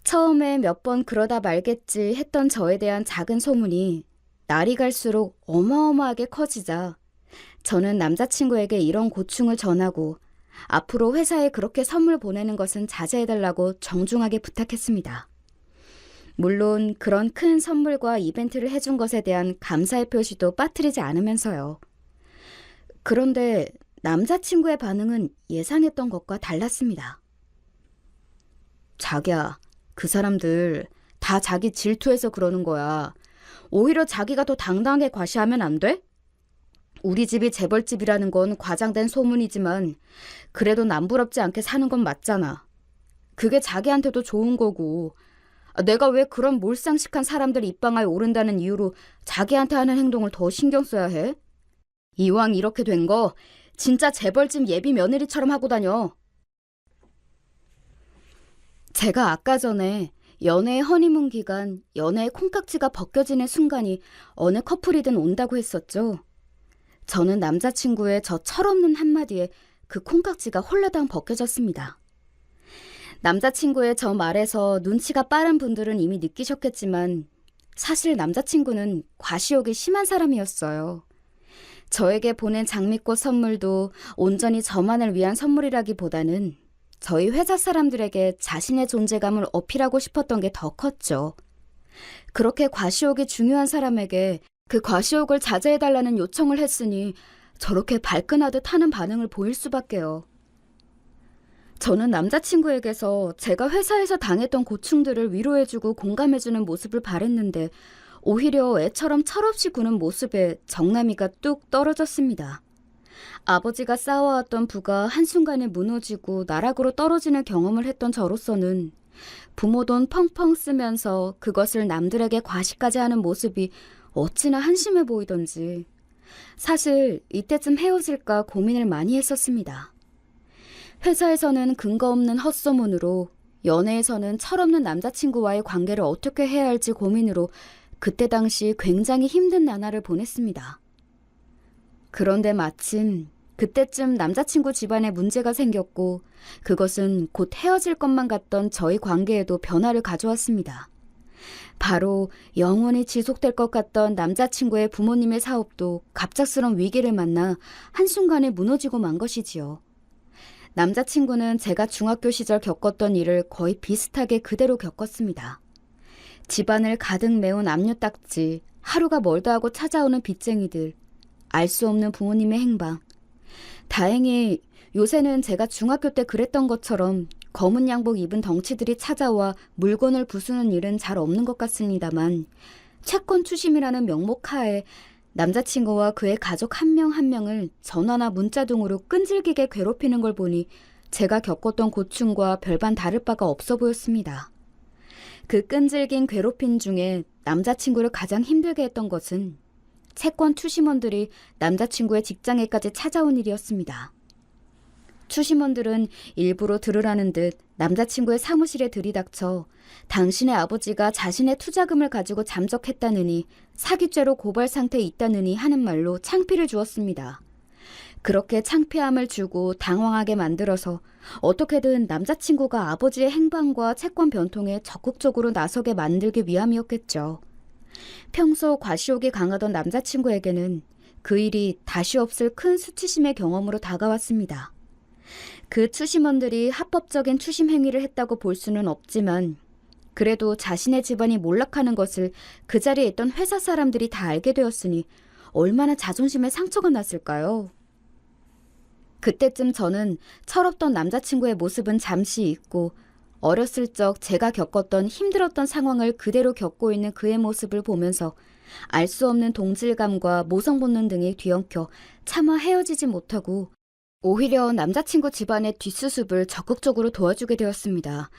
처음에 몇 번 그러다 말겠지 했던 저에 대한 작은 소문이 날이 갈수록 어마어마하게 커지자 저는 남자친구에게 이런 고충을 전하고 앞으로 회사에 그렇게 선물 보내는 것은 자제해달라고 정중하게 부탁했습니다. 물론 그런 큰 선물과 이벤트를 해준 것에 대한 감사의 표시도 빠뜨리지 않으면서요. 그런데 남자친구의 반응은 예상했던 것과 달랐습니다. 자기야, 그 사람들 다 자기 질투해서 그러는 거야. 오히려 자기가 더 당당하게 과시하면 안 돼? 우리 집이 재벌집이라는 건 과장된 소문이지만 그래도 남부럽지 않게 사는 건 맞잖아. 그게 자기한테도 좋은 거고 내가 왜 그런 몰상식한 사람들 입방아에 오른다는 이유로 자기한테 하는 행동을 더 신경 써야 해? 이왕 이렇게 된 거 진짜 재벌집 예비 며느리처럼 하고 다녀. 제가 아까 전에 연애의 허니문 기간, 연애의 콩깍지가 벗겨지는 순간이 어느 커플이든 온다고 했었죠. 저는 남자친구의 저 철없는 한마디에 그 콩깍지가 홀라당 벗겨졌습니다. 남자친구의 저 말에서 눈치가 빠른 분들은 이미 느끼셨겠지만 사실 남자친구는 과시욕이 심한 사람이었어요. 저에게 보낸 장미꽃 선물도 온전히 저만을 위한 선물이라기보다는 저희 회사 사람들에게 자신의 존재감을 어필하고 싶었던 게 더 컸죠. 그렇게 과시욕이 중요한 사람에게 그 과시욕을 자제해달라는 요청을 했으니 저렇게 발끈하듯 하는 반응을 보일 수밖에요. 저는 남자친구에게서 제가 회사에서 당했던 고충들을 위로해주고 공감해주는 모습을 바랬는데 오히려 애처럼 철없이 구는 모습에 정남이가 뚝 떨어졌습니다. 아버지가 쌓아왔던 부가 한순간에 무너지고 나락으로 떨어지는 경험을 했던 저로서는 부모 돈 펑펑 쓰면서 그것을 남들에게 과시까지 하는 모습이 어찌나 한심해 보이던지 사실 이때쯤 헤어질까 고민을 많이 했었습니다. 회사에서는 근거 없는 헛소문으로, 연애에서는 철없는 남자친구와의 관계를 어떻게 해야 할지 고민으로 그때 당시 굉장히 힘든 나날을 보냈습니다. 그런데 마침 그때쯤 남자친구 집안에 문제가 생겼고 그것은 곧 헤어질 것만 같던 저희 관계에도 변화를 가져왔습니다. 바로 영원히 지속될 것 같던 남자친구의 부모님의 사업도 갑작스런 위기를 만나 한순간에 무너지고 만 것이지요. 남자친구는 제가 중학교 시절 겪었던 일을 거의 비슷하게 그대로 겪었습니다. 집안을 가득 메운 압류딱지, 하루가 멀다 하고 찾아오는 빚쟁이들, 알 수 없는 부모님의 행방. 다행히 요새는 제가 중학교 때 그랬던 것처럼 검은 양복 입은 덩치들이 찾아와 물건을 부수는 일은 잘 없는 것 같습니다만 채권 추심이라는 명목 하에 남자친구와 그의 가족 한 명 한 명을 전화나 문자 등으로 끈질기게 괴롭히는 걸 보니 제가 겪었던 고충과 별반 다를 바가 없어 보였습니다. 그 끈질긴 괴롭힘 중에 남자친구를 가장 힘들게 했던 것은 채권 추심원들이 남자친구의 직장에까지 찾아온 일이었습니다. 추심원들은 일부러 들으라는 듯 남자친구의 사무실에 들이닥쳐 당신의 아버지가 자신의 투자금을 가지고 잠적했다느니 사기죄로 고발 상태에 있다느니 하는 말로 창피를 주었습니다. 그렇게 창피함을 주고 당황하게 만들어서 어떻게든 남자친구가 아버지의 행방과 채권 변통에 적극적으로 나서게 만들기 위함이었겠죠. 평소 과시욕이 강하던 남자친구에게는 그 일이 다시 없을 큰 수치심의 경험으로 다가왔습니다. 그 추심원들이 합법적인 추심 행위를 했다고 볼 수는 없지만 그래도 자신의 집안이 몰락하는 것을 그 자리에 있던 회사 사람들이 다 알게 되었으니 얼마나 자존심에 상처가 났을까요? 그때쯤 저는 철없던 남자친구의 모습은 잠시 잊고 어렸을 적 제가 겪었던 힘들었던 상황을 그대로 겪고 있는 그의 모습을 보면서 알 수 없는 동질감과 모성 본능 등이 뒤엉켜 차마 헤어지지 못하고 오히려 남자친구 집안의 뒷수습을 적극적으로 도와주게 되었습니다.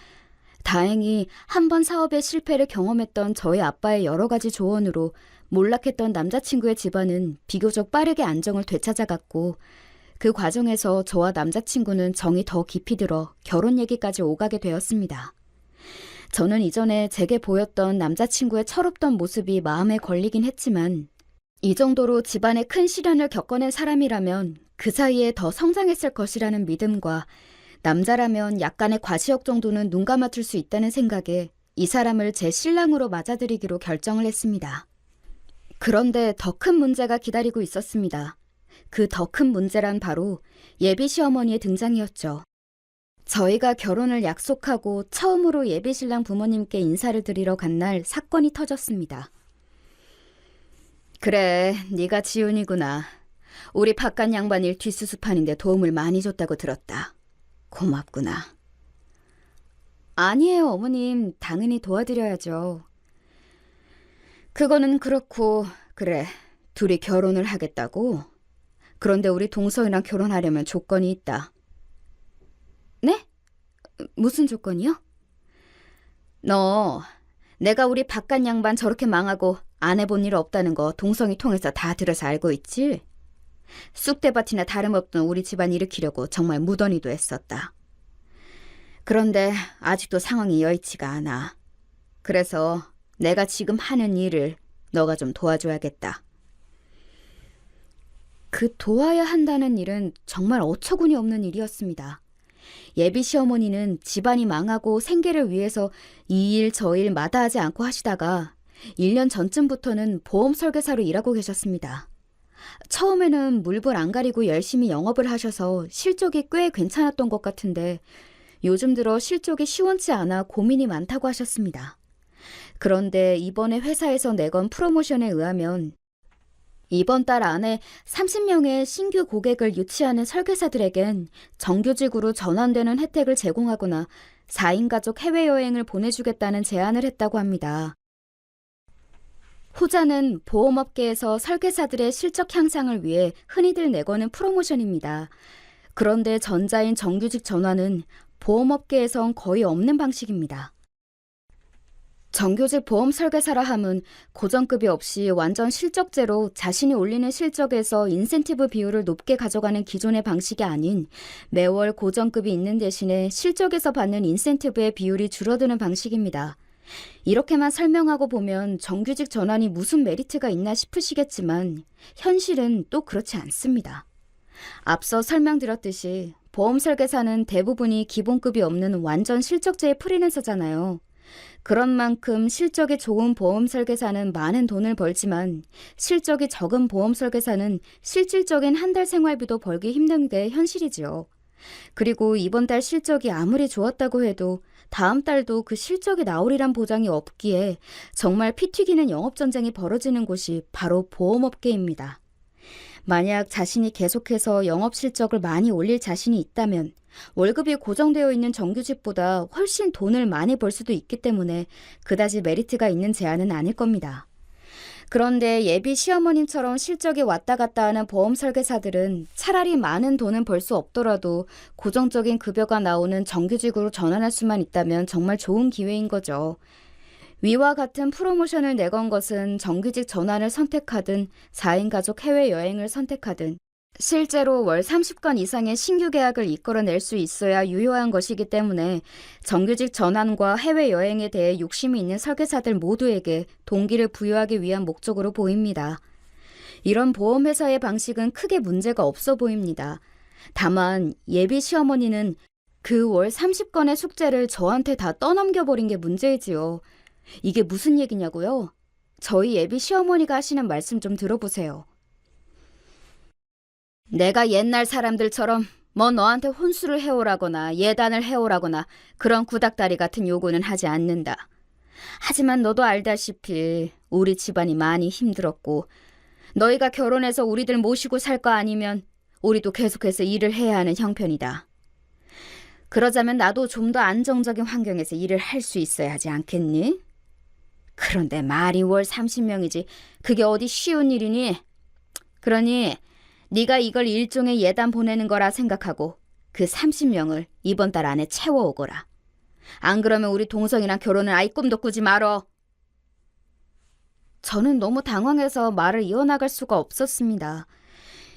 다행히 한 번 사업의 실패를 경험했던 저희 아빠의 여러 가지 조언으로 몰락했던 남자친구의 집안은 비교적 빠르게 안정을 되찾아갔고 그 과정에서 저와 남자친구는 정이 더 깊이 들어 결혼 얘기까지 오가게 되었습니다. 저는 이전에 제게 보였던 남자친구의 철없던 모습이 마음에 걸리긴 했지만 이 정도로 집안에 큰 시련을 겪어낸 사람이라면 그 사이에 더 성장했을 것이라는 믿음과 남자라면 약간의 과시욕 정도는 눈 감아줄 수 있다는 생각에 이 사람을 제 신랑으로 맞아들이기로 결정을 했습니다. 그런데 더 큰 문제가 기다리고 있었습니다. 그 더 큰 문제란 바로 예비 시어머니의 등장이었죠. 저희가 결혼을 약속하고 처음으로 예비 신랑 부모님께 인사를 드리러 간 날 사건이 터졌습니다. 그래, 네가 지훈이구나. 우리 바깥 양반일 뒷수습하는데 도움을 많이 줬다고 들었다. 고맙구나. 아니에요, 어머님. 당연히 도와드려야죠. 그거는 그렇고, 그래, 둘이 결혼을 하겠다고? 그런데 우리 동서이랑 결혼하려면 조건이 있다. 네? 무슨 조건이요? 너, 내가 우리 바깥 양반 저렇게 망하고 안 해본 일 없다는 거 동성이 통해서 다 들어서 알고 있지? 쑥대밭이나 다름없던 우리 집안 일으키려고 정말 무던히도 했었다. 그런데 아직도 상황이 여의치가 않아. 그래서 내가 지금 하는 일을 너가 좀 도와줘야겠다. 그 도와야 한다는 일은 정말 어처구니 없는 일이었습니다. 예비 시어머니는 집안이 망하고 생계를 위해서 이 일 저 일 마다하지 않고 하시다가 1년 전쯤부터는 보험 설계사로 일하고 계셨습니다. 처음에는 물불 안 가리고 열심히 영업을 하셔서 실적이 꽤 괜찮았던 것 같은데 요즘 들어 실적이 시원치 않아 고민이 많다고 하셨습니다. 그런데 이번에 회사에서 내건 프로모션에 의하면 이번 달 안에 30명의 신규 고객을 유치하는 설계사들에겐 정규직으로 전환되는 혜택을 제공하거나 4인 가족 해외여행을 보내주겠다는 제안을 했다고 합니다. 후자는 보험업계에서 설계사들의 실적 향상을 위해 흔히들 내거는 프로모션입니다. 그런데 전자인 정규직 전환은 보험업계에선 거의 없는 방식입니다. 정규직 보험 설계사라 함은 고정급이 없이 완전 실적제로 자신이 올리는 실적에서 인센티브 비율을 높게 가져가는 기존의 방식이 아닌 매월 고정급이 있는 대신에 실적에서 받는 인센티브의 비율이 줄어드는 방식입니다. 이렇게만 설명하고 보면 정규직 전환이 무슨 메리트가 있나 싶으시겠지만 현실은 또 그렇지 않습니다. 앞서 설명드렸듯이 보험 설계사는 대부분이 기본급이 없는 완전 실적제의 프리랜서잖아요. 그런 만큼 실적이 좋은 보험 설계사는 많은 돈을 벌지만 실적이 적은 보험 설계사는 실질적인 한 달 생활비도 벌기 힘든 게 현실이지요. 그리고 이번 달 실적이 아무리 좋았다고 해도 다음 달도 그 실적이 나오리란 보장이 없기에 정말 피 튀기는 영업전쟁이 벌어지는 곳이 바로 보험업계입니다. 만약 자신이 계속해서 영업 실적을 많이 올릴 자신이 있다면 월급이 고정되어 있는 정규직보다 훨씬 돈을 많이 벌 수도 있기 때문에 그다지 메리트가 있는 제안은 아닐 겁니다. 그런데 예비 시어머님처럼 실적이 왔다 갔다 하는 보험 설계사들은 차라리 많은 돈은 벌 수 없더라도 고정적인 급여가 나오는 정규직으로 전환할 수만 있다면 정말 좋은 기회인 거죠. 위와 같은 프로모션을 내건 것은 정규직 전환을 선택하든 4인 가족 해외여행을 선택하든 실제로 월 30건 이상의 신규 계약을 이끌어낼 수 있어야 유효한 것이기 때문에 정규직 전환과 해외여행에 대해 욕심이 있는 설계사들 모두에게 동기를 부여하기 위한 목적으로 보입니다. 이런 보험회사의 방식은 크게 문제가 없어 보입니다. 다만 예비 시어머니는 그 월 30건의 숙제를 저한테 다 떠넘겨버린 게 문제이지요. 이게 무슨 얘기냐고요? 저희 예비 시어머니가 하시는 말씀 좀 들어보세요. 내가 옛날 사람들처럼 뭐 너한테 혼수를 해오라거나 예단을 해오라거나 그런 구닥다리 같은 요구는 하지 않는다. 하지만 너도 알다시피 우리 집안이 많이 힘들었고 너희가 결혼해서 우리들 모시고 살 거 아니면 우리도 계속해서 일을 해야 하는 형편이다. 그러자면 나도 좀 더 안정적인 환경에서 일을 할 수 있어야 하지 않겠니? 그런데 말이 월 30명이지 그게 어디 쉬운 일이니? 그러니 네가 이걸 일종의 예단 보내는 거라 생각하고 그 30명을 이번 달 안에 채워오거라. 안 그러면 우리 동성이랑 결혼은 아예 꿈도 꾸지 말어. 저는 너무 당황해서 말을 이어나갈 수가 없었습니다.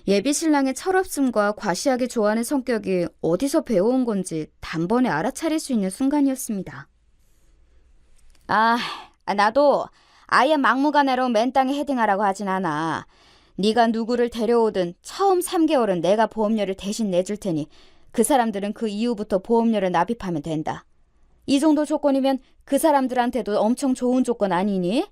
예비 신랑의 철없음과 과시하게 좋아하는 성격이 어디서 배워온 건지 단번에 알아차릴 수 있는 순간이었습니다. 나도 아예 막무가내로 맨 땅에 헤딩하라고 하진 않아. 네가 누구를 데려오든 처음 3개월은 내가 보험료를 대신 내줄 테니 그 사람들은 그 이후부터 보험료를 납입하면 된다. 이 정도 조건이면 그 사람들한테도 엄청 좋은 조건 아니니?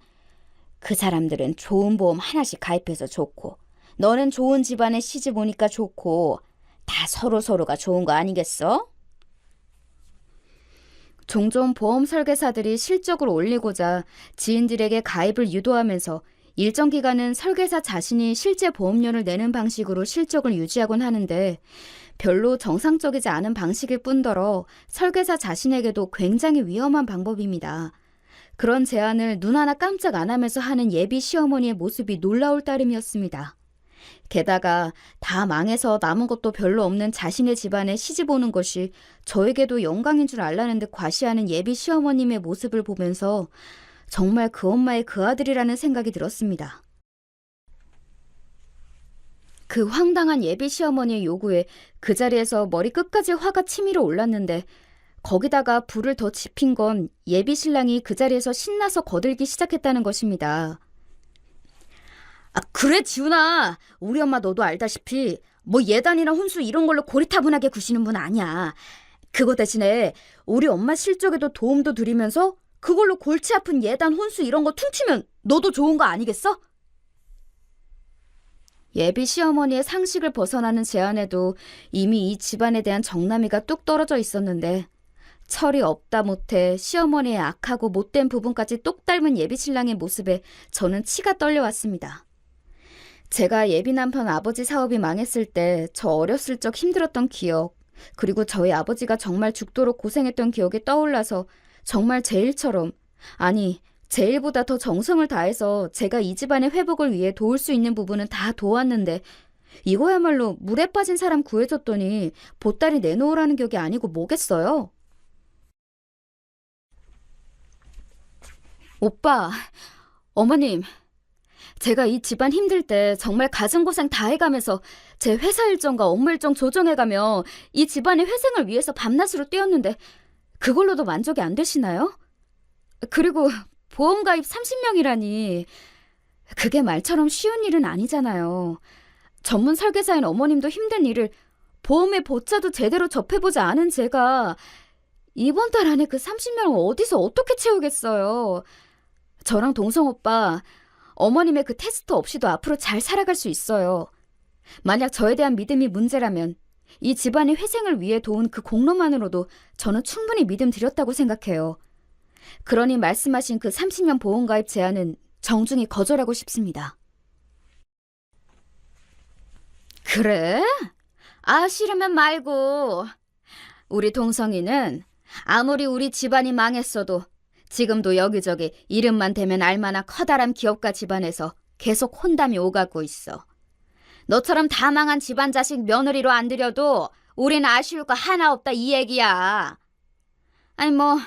그 사람들은 좋은 보험 하나씩 가입해서 좋고 너는 좋은 집안에 시집 오니까 좋고 다 서로서로가 좋은 거 아니겠어? 종종 보험 설계사들이 실적을 올리고자 지인들에게 가입을 유도하면서 일정 기간은 설계사 자신이 실제 보험료를 내는 방식으로 실적을 유지하곤 하는데 별로 정상적이지 않은 방식일 뿐더러 설계사 자신에게도 굉장히 위험한 방법입니다. 그런 제안을 눈 하나 깜짝 안 하면서 하는 예비 시어머니의 모습이 놀라울 따름이었습니다. 게다가 다 망해서 남은 것도 별로 없는 자신의 집안에 시집 오는 것이 저에게도 영광인 줄 알라는 듯 과시하는 예비 시어머님의 모습을 보면서 정말 그 엄마의 그 아들이라는 생각이 들었습니다. 그 황당한 예비 시어머니의 요구에 그 자리에서 머리 끝까지 화가 치밀어 올랐는데 거기다가 불을 더 지핀 건 예비 신랑이 그 자리에서 신나서 거들기 시작했다는 것입니다. 그래 지훈아, 우리 엄마 너도 알다시피 뭐 예단이나 혼수 이런 걸로 고리타분하게 구시는 분 아니야. 그거 대신에 우리 엄마 실적에도 도움도 드리면서 그걸로 골치 아픈 예단 혼수 이런 거 퉁치면 너도 좋은 거 아니겠어? 예비 시어머니의 상식을 벗어나는 제안에도 이미 이 집안에 대한 정남이가 뚝 떨어져 있었는데 철이 없다 못해 시어머니의 악하고 못된 부분까지 똑 닮은 예비 신랑의 모습에 저는 치가 떨려왔습니다. 제가 예비 남편 아버지 사업이 망했을 때 저 어렸을 적 힘들었던 기억, 그리고 저희 아버지가 정말 죽도록 고생했던 기억이 떠올라서 정말 제 일처럼, 아니 제 일보다 더 정성을 다해서 제가 이 집안의 회복을 위해 도울 수 있는 부분은 다 도왔는데 이거야말로 물에 빠진 사람 구해줬더니 보따리 내놓으라는 격이 아니고 뭐겠어요? 오빠, 어머님, 제가 이 집안 힘들 때 정말 가슴고생 다 해가면서 제 회사 일정과 업무 일정 조정해가며 이 집안의 회생을 위해서 밤낮으로 뛰었는데 그걸로도 만족이 안 되시나요? 그리고 보험가입 30명이라니 그게 말처럼 쉬운 일은 아니잖아요. 전문 설계사인 어머님도 힘든 일을 보험에 보자도 제대로 접해보지 않은 제가 이번 달 안에 그 30명을 어디서 어떻게 채우겠어요. 저랑 동성 오빠, 어머님의 그 테스트 없이도 앞으로 잘 살아갈 수 있어요. 만약 저에 대한 믿음이 문제라면 이 집안의 회생을 위해 도운 그 공로만으로도 저는 충분히 믿음 드렸다고 생각해요. 그러니 말씀하신 그 30년 보험가입 제안은 정중히 거절하고 싶습니다. 그래? 아, 싫으면 말고. 우리 동성이는 아무리 우리 집안이 망했어도 지금도 여기저기 이름만 대면 알만한 커다란 기업가 집안에서 계속 혼담이 오가고 있어. 너처럼 다 망한 집안 자식 며느리로 안 들여도 우린 아쉬울 거 하나 없다 이 얘기야. 아니 뭐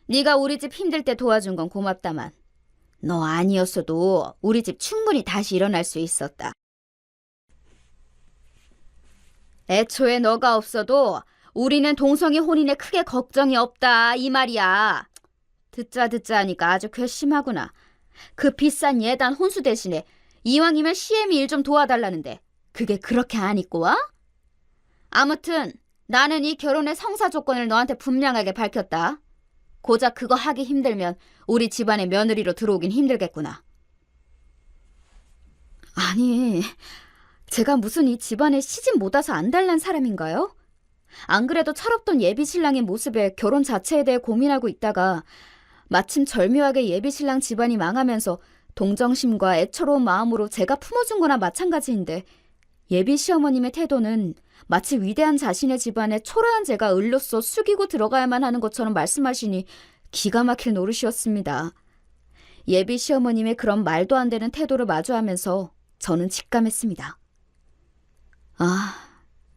네가 우리 집 힘들 때 도와준 건 고맙다만 너 아니었어도 우리 집 충분히 다시 일어날 수 있었다. 애초에 너가 없어도 우리는 동성이 혼인에 크게 걱정이 없다 이 말이야. 듣자 하니까 아주 괘씸하구나. 그 비싼 예단 혼수 대신에 이왕이면 시애미 일 좀 도와달라는데 그게 그렇게 안 입고 와? 아무튼 나는 이 결혼의 성사 조건을 너한테 분명하게 밝혔다. 고작 그거 하기 힘들면 우리 집안의 며느리로 들어오긴 힘들겠구나. 아니, 제가 무슨 이 집안에 시집 못 와서 안달난 사람인가요? 안 그래도 철없던 예비 신랑의 모습에 결혼 자체에 대해 고민하고 있다가 마침 절묘하게 예비 신랑 집안이 망하면서 동정심과 애처로운 마음으로 제가 품어준 거나 마찬가지인데 예비 시어머님의 태도는 마치 위대한 자신의 집안에 초라한 제가 을로써 숙이고 들어가야만 하는 것처럼 말씀하시니 기가 막힐 노릇이었습니다. 예비 시어머님의 그런 말도 안 되는 태도를 마주하면서 저는 직감했습니다. 아,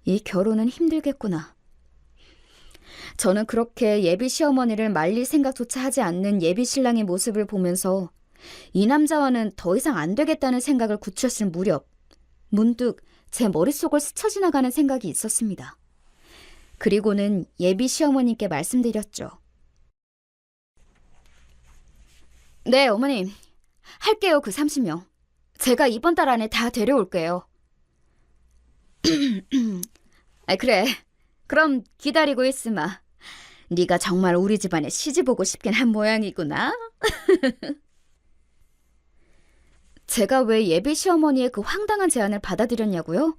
이 결혼은 힘들겠구나. 저는 그렇게 예비 시어머니를 말릴 생각조차 하지 않는 예비 신랑의 모습을 보면서 이 남자와는 더 이상 안 되겠다는 생각을 굳혔을 무렵 문득 제 머릿속을 스쳐 지나가는 생각이 있었습니다. 그리고는 예비 시어머님께 말씀드렸죠. 네, 어머님. 할게요, 그 30명. 제가 이번 달 안에 다 데려올게요. 그래. 그럼 기다리고 있으마. 네가 정말 우리 집안에 시집 오고 싶긴 한 모양이구나. 제가 왜 예비 시어머니의 그 황당한 제안을 받아들였냐고요?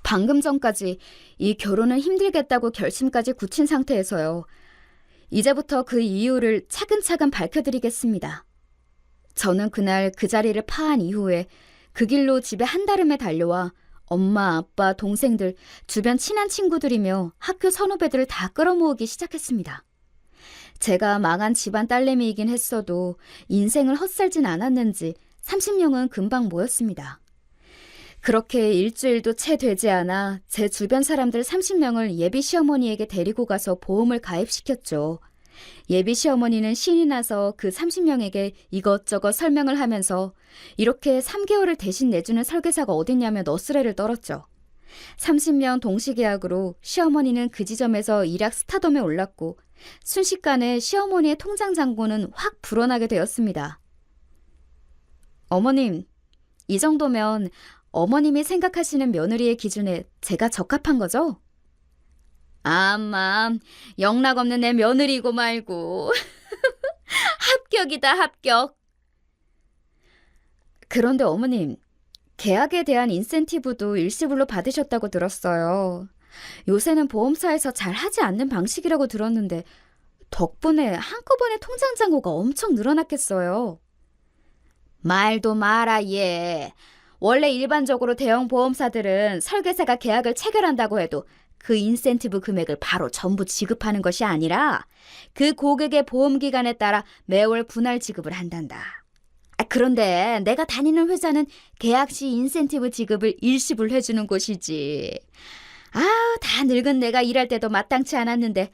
방금 전까지 이 결혼은 힘들겠다고 결심까지 굳힌 상태에서요. 이제부터 그 이유를 차근차근 밝혀드리겠습니다. 저는 그날 그 자리를 파한 이후에 그 길로 집에 한달음에 달려와 엄마, 아빠, 동생들, 주변 친한 친구들이며 학교 선후배들을 다 끌어모으기 시작했습니다. 제가 망한 집안 딸내미이긴 했어도 인생을 헛살진 않았는지 30명은 금방 모였습니다. 그렇게 일주일도 채 되지 않아 제 주변 사람들 30명을 예비 시어머니에게 데리고 가서 보험을 가입시켰죠. 예비 시어머니는 신이 나서 그 30명에게 이것저것 설명을 하면서 이렇게 3개월을 대신 내주는 설계사가 어딨냐며 너스레를 떨었죠. 30명 동시계약으로 시어머니는 그 지점에서 일약 스타덤에 올랐고 순식간에 시어머니의 통장 잔고는 확 불어나게 되었습니다. 어머님, 이 정도면 어머님이 생각하시는 며느리의 기준에 제가 적합한 거죠? 암만 영락없는 내 며느리고 말고 합격이다, 합격. 그런데 어머님, 계약에 대한 인센티브도 일시불로 받으셨다고 들었어요. 요새는 보험사에서 잘 하지 않는 방식이라고 들었는데 덕분에 한꺼번에 통장 잔고가 엄청 늘어났겠어요. 말도 마라, 얘. 원래 일반적으로 대형 보험사들은 설계사가 계약을 체결한다고 해도 그 인센티브 금액을 바로 전부 지급하는 것이 아니라 그 고객의 보험 기간에 따라 매월 분할 지급을 한단다. 그런데 내가 다니는 회사는 계약 시 인센티브 지급을 일시불 해주는 곳이지. 다 늙은 내가 일할 때도 마땅치 않았는데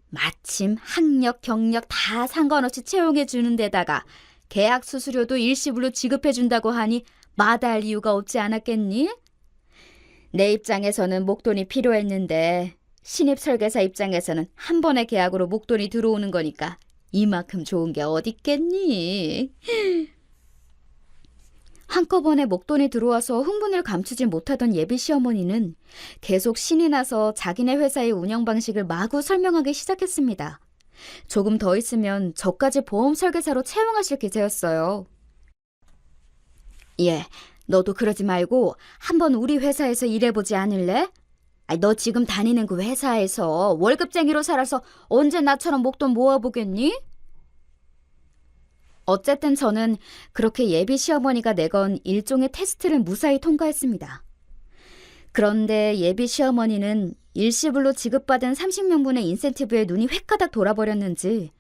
마침 학력, 경력 다 상관없이 채용해 주는 데다가 계약 수수료도 일시불로 지급해 준다고 하니 마다할 이유가 없지 않았겠니? 내 입장에서는 목돈이 필요했는데 신입 설계사 입장에서는 한 번의 계약으로 목돈이 들어오는 거니까 이만큼 좋은 게 어딨겠니? 한꺼번에 목돈이 들어와서 흥분을 감추지 못하던 예비 시어머니는 계속 신이 나서 자기네 회사의 운영 방식을 마구 설명하기 시작했습니다. 조금 더 있으면 저까지 보험 설계사로 채용하실 기세였어요. 예, 너도 그러지 말고 한번 우리 회사에서 일해보지 않을래? 너 지금 다니는 그 회사에서 월급쟁이로 살아서 언제 나처럼 목돈 모아보겠니? 어쨌든 저는 그렇게 예비 시어머니가 내건 일종의 테스트를 무사히 통과했습니다. 그런데 예비 시어머니는 일시불로 지급받은 30명분의 인센티브에 눈이 획가닥 돌아버렸는지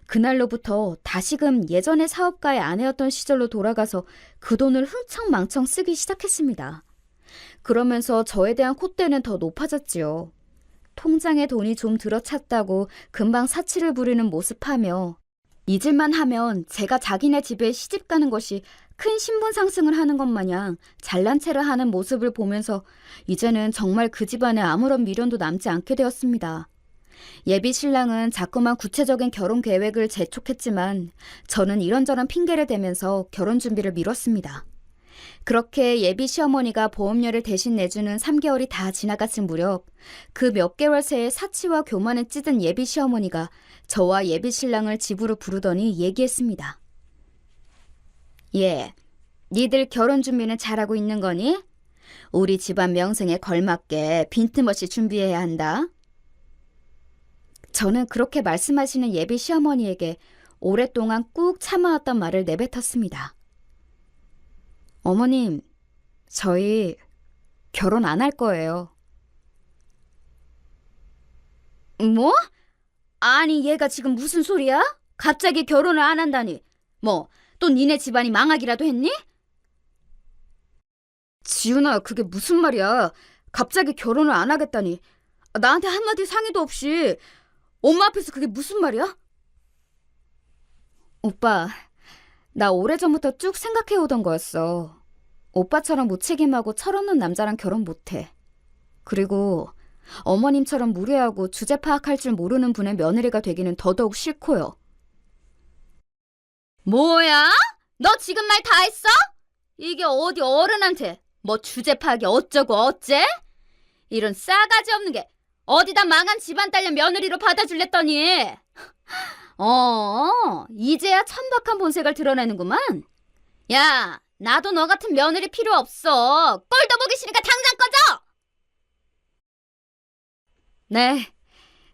그날로부터 다시금 예전의 사업가의 아내였던 시절로 돌아가서 그 돈을 흥청망청 쓰기 시작했습니다. 그러면서 저에 대한 콧대는 더 높아졌지요. 통장에 돈이 좀 들어찼다고 금방 사치를 부리는 모습하며 잊을만 하면 제가 자기네 집에 시집 가는 것이 큰 신분 상승을 하는 것 마냥 잘난 체를 하는 모습을 보면서 이제는 정말 그 집안에 아무런 미련도 남지 않게 되었습니다. 예비 신랑은 자꾸만 구체적인 결혼 계획을 재촉했지만 저는 이런저런 핑계를 대면서 결혼 준비를 미뤘습니다. 그렇게 예비 시어머니가 보험료를 대신 내주는 3개월이 다 지나갔을 무렵 그 몇 개월 새에 사치와 교만에 찌든 예비 시어머니가 저와 예비 신랑을 집으로 부르더니 얘기했습니다. 예, 니들 결혼 준비는 잘하고 있는 거니? 우리 집안 명성에 걸맞게 빈틈없이 준비해야 한다. 저는 그렇게 말씀하시는 예비 시어머니에게 오랫동안 꾹 참아왔던 말을 내뱉었습니다. 어머님, 저희 결혼 안 할 거예요. 뭐? 아니, 얘가 지금 무슨 소리야? 갑자기 결혼을 안 한다니. 뭐, 또 니네 집안이 망하기라도 했니? 지훈아, 그게 무슨 말이야? 갑자기 결혼을 안 하겠다니. 나한테 한마디 상의도 없이 엄마 앞에서 그게 무슨 말이야? 오빠, 나 오래전부터 쭉 생각해오던 거였어. 오빠처럼 무책임하고 철없는 남자랑 결혼 못해. 그리고 어머님처럼 무례하고 주제 파악할 줄 모르는 분의 며느리가 되기는 더더욱 싫고요. 뭐야? 너 지금 말 다 했어? 이게 어디 어른한테 뭐 주제 파악이 어쩌고 어째? 이런 싸가지 없는 게 어디다 망한 집안 딸년 며느리로 받아줄랬더니 이제야 천박한 본색을 드러내는구만. 야, 나도 너 같은 며느리 필요 없어. 꼴도 보기 싫으니까 당장 꺼져! 네,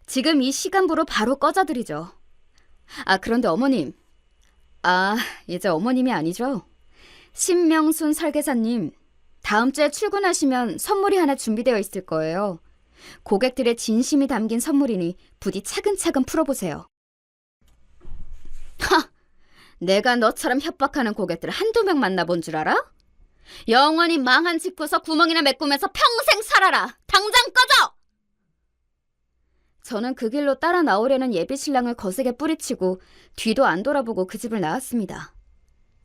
지금 이 시간부로 바로 꺼져드리죠. 그런데 어머님. 이제 어머님이 아니죠. 신명순 설계사님, 다음 주에 출근하시면 선물이 하나 준비되어 있을 거예요. 고객들의 진심이 담긴 선물이니 부디 차근차근 풀어보세요. 내가 너처럼 협박하는 고객들을 한두 명 만나본 줄 알아? 영원히 망한 집구서 구멍이나 메꾸면서 평생 살아라. 당장 꺼져! 저는 그 길로 따라 나오려는 예비 신랑을 거세게 뿌리치고 뒤도 안 돌아보고 그 집을 나왔습니다.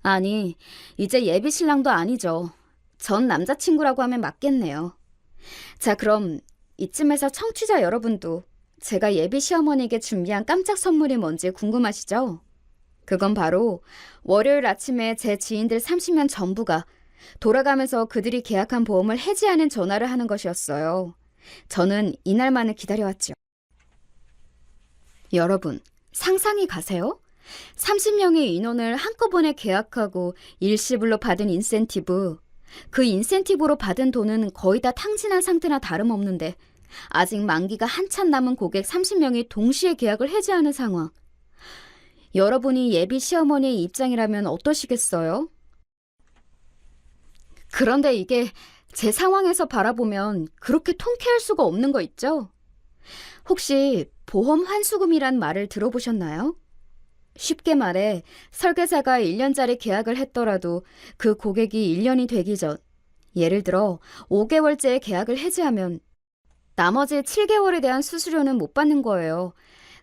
아니, 이제 예비 신랑도 아니죠. 전 남자친구라고 하면 맞겠네요. 자, 그럼 이쯤에서 청취자 여러분도 제가 예비 시어머니에게 준비한 깜짝 선물이 뭔지 궁금하시죠? 그건 바로 월요일 아침에 제 지인들 30명 전부가 돌아가면서 그들이 계약한 보험을 해지하는 전화를 하는 것이었어요. 저는 이날만을 기다려왔죠. 여러분, 상상이 가세요? 30명의 인원을 한꺼번에 계약하고 일시불로 받은 인센티브, 그 인센티브로 받은 돈은 거의 다 탕진한 상태나 다름없는데 아직 만기가 한참 남은 고객 30명이 동시에 계약을 해지하는 상황. 여러분이 예비 시어머니의 입장이라면 어떠시겠어요? 그런데 이게 제 상황에서 바라보면 그렇게 통쾌할 수가 없는 거 있죠? 혹시 보험 환수금이란 말을 들어보셨나요? 쉽게 말해 설계사가 1년짜리 계약을 했더라도 그 고객이 1년이 되기 전, 예를 들어 5개월째의 계약을 해지하면 나머지 7개월에 대한 수수료는 못 받는 거예요.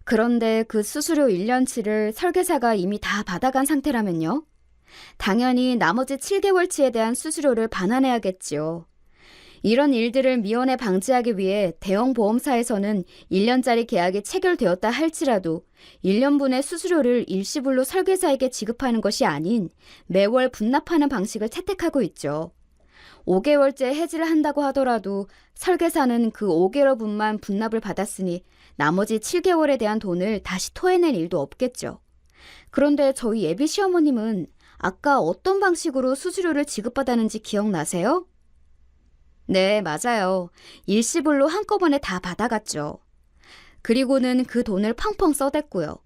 그런데 그 수수료 1년치를 설계사가 이미 다 받아간 상태라면요? 당연히 나머지 7개월치에 대한 수수료를 반환해야겠지요. 이런 일들을 미연에 방지하기 위해 대형 보험사에서는 1년짜리 계약이 체결되었다 할지라도 1년분의 수수료를 일시불로 설계사에게 지급하는 것이 아닌 매월 분납하는 방식을 채택하고 있죠. 5개월째 해지를 한다고 하더라도 설계사는 그 5개월분만 분납을 받았으니 나머지 7개월에 대한 돈을 다시 토해낼 일도 없겠죠. 그런데 저희 예비 시어머님은 아까 어떤 방식으로 수수료를 지급받았는지 기억나세요? 네, 맞아요. 일시불로 한꺼번에 다 받아갔죠. 그리고는 그 돈을 펑펑 써댔고요.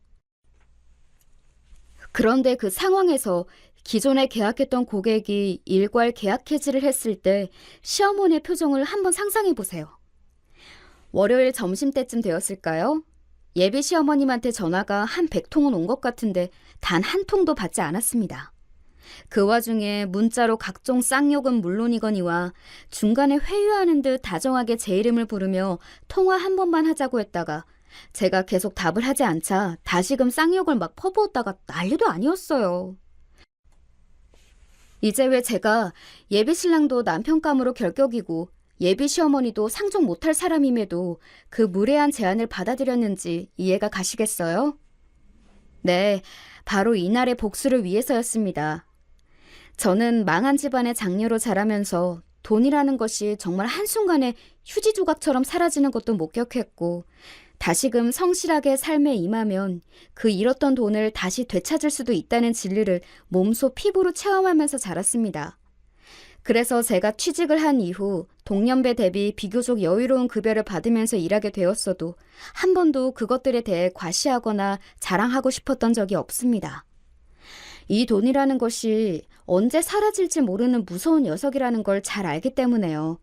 그런데 그 상황에서 기존에 계약했던 고객이 일괄 계약 해지를 했을 때 시어머니의 표정을 한번 상상해 보세요. 월요일 점심때쯤 되었을까요? 예비 시어머님한테 전화가 한 100통은 온 것 같은데 단 한 통도 받지 않았습니다. 그 와중에 문자로 각종 쌍욕은 물론이거니와 중간에 회유하는 듯 다정하게 제 이름을 부르며 통화 한 번만 하자고 했다가 제가 계속 답을 하지 않자 다시금 쌍욕을 막 퍼부었다가 난리도 아니었어요. 이제 왜 제가 예비 신랑도 남편감으로 결격이고 예비 시어머니도 상종 못할 사람임에도 그 무례한 제안을 받아들였는지 이해가 가시겠어요? 네, 바로 이날의 복수를 위해서였습니다. 저는 망한 집안의 장녀로 자라면서 돈이라는 것이 정말 한순간에 휴지 조각처럼 사라지는 것도 목격했고 다시금 성실하게 삶에 임하면 그 잃었던 돈을 다시 되찾을 수도 있다는 진리를 몸소 피부로 체험하면서 자랐습니다. 그래서 제가 취직을 한 이후 동년배 대비 비교적 여유로운 급여를 받으면서 일하게 되었어도 한 번도 그것들에 대해 과시하거나 자랑하고 싶었던 적이 없습니다. 이 돈이라는 것이 언제 사라질지 모르는 무서운 녀석이라는 걸 잘 알기 때문에요.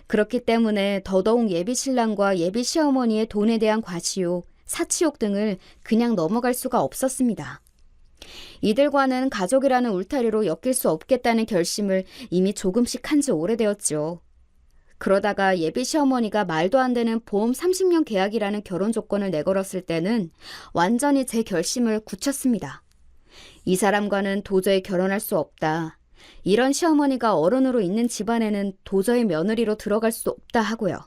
그렇기 때문에 더더욱 예비 신랑과 예비 시어머니의 돈에 대한 과시욕, 사치욕 등을 그냥 넘어갈 수가 없었습니다. 이들과는 가족이라는 울타리로 엮일 수 없겠다는 결심을 이미 조금씩 한 지 오래되었죠. 그러다가 예비 시어머니가 말도 안 되는 보험 30년 계약이라는 결혼 조건을 내걸었을 때는 완전히 제 결심을 굳혔습니다. 이 사람과는 도저히 결혼할 수 없다. 이런 시어머니가 어른으로 있는 집안에는 도저히 며느리로 들어갈 수 없다 하고요.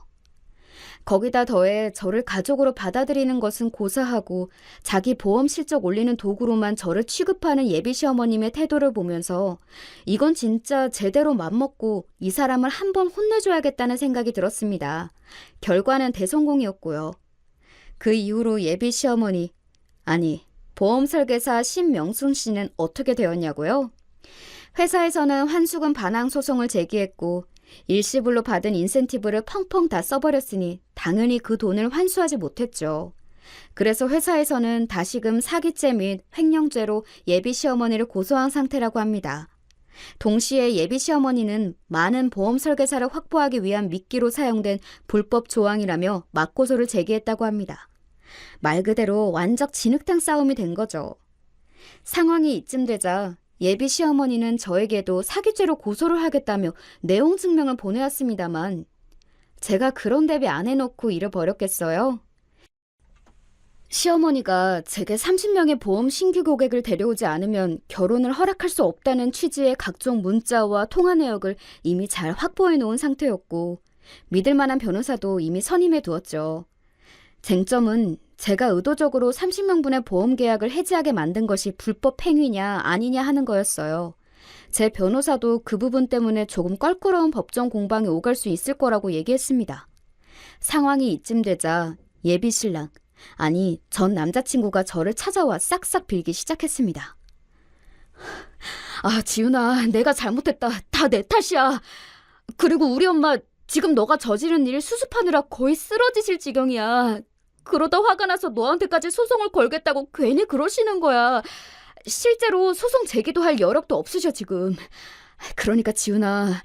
거기다 더해 저를 가족으로 받아들이는 것은 고사하고 자기 보험 실적 올리는 도구로만 저를 취급하는 예비 시어머님의 태도를 보면서 이건 진짜 제대로 맘먹고 이 사람을 한번 혼내줘야겠다는 생각이 들었습니다. 결과는 대성공이었고요. 그 이후로 예비 시어머니, 아니 보험 설계사 신명순 씨는 어떻게 되었냐고요? 회사에서는 환수금 반항 소송을 제기했고 일시불로 받은 인센티브를 펑펑 다 써버렸으니 당연히 그 돈을 환수하지 못했죠. 그래서 회사에서는 다시금 사기죄 및 횡령죄로 예비 시어머니를 고소한 상태라고 합니다. 동시에 예비 시어머니는 많은 보험 설계사를 확보하기 위한 미끼로 사용된 불법 조항이라며 맞고소를 제기했다고 합니다. 말 그대로 완적 진흙탕 싸움이 된 거죠. 상황이 이쯤 되자 예비 시어머니는 저에게도 사기죄로 고소를 하겠다며 내용 증명을 보내왔습니다만 제가 그런 대비 안 해놓고 잃어버렸겠어요? 시어머니가 제게 30명의 보험 신규 고객을 데려오지 않으면 결혼을 허락할 수 없다는 취지의 각종 문자와 통화 내역을 이미 잘 확보해 놓은 상태였고 믿을 만한 변호사도 이미 선임해 두었죠. 쟁점은 제가 의도적으로 30명분의 보험 계약을 해지하게 만든 것이 불법 행위냐 아니냐 하는 거였어요. 제 변호사도 그 부분 때문에 조금 껄끄러운 법정 공방에 오갈 수 있을 거라고 얘기했습니다. 상황이 이쯤 되자 예비 신랑, 아니, 전 남자친구가 저를 찾아와 싹싹 빌기 시작했습니다. 아, 지훈아, 내가 잘못했다. 다 내 탓이야. 그리고 우리 엄마 지금 너가 저지른 일 수습하느라 거의 쓰러지실 지경이야. 그러다 화가 나서 너한테까지 소송을 걸겠다고 괜히 그러시는 거야. 실제로 소송 제기도 할 여력도 없으셔 지금. 그러니까 지훈아,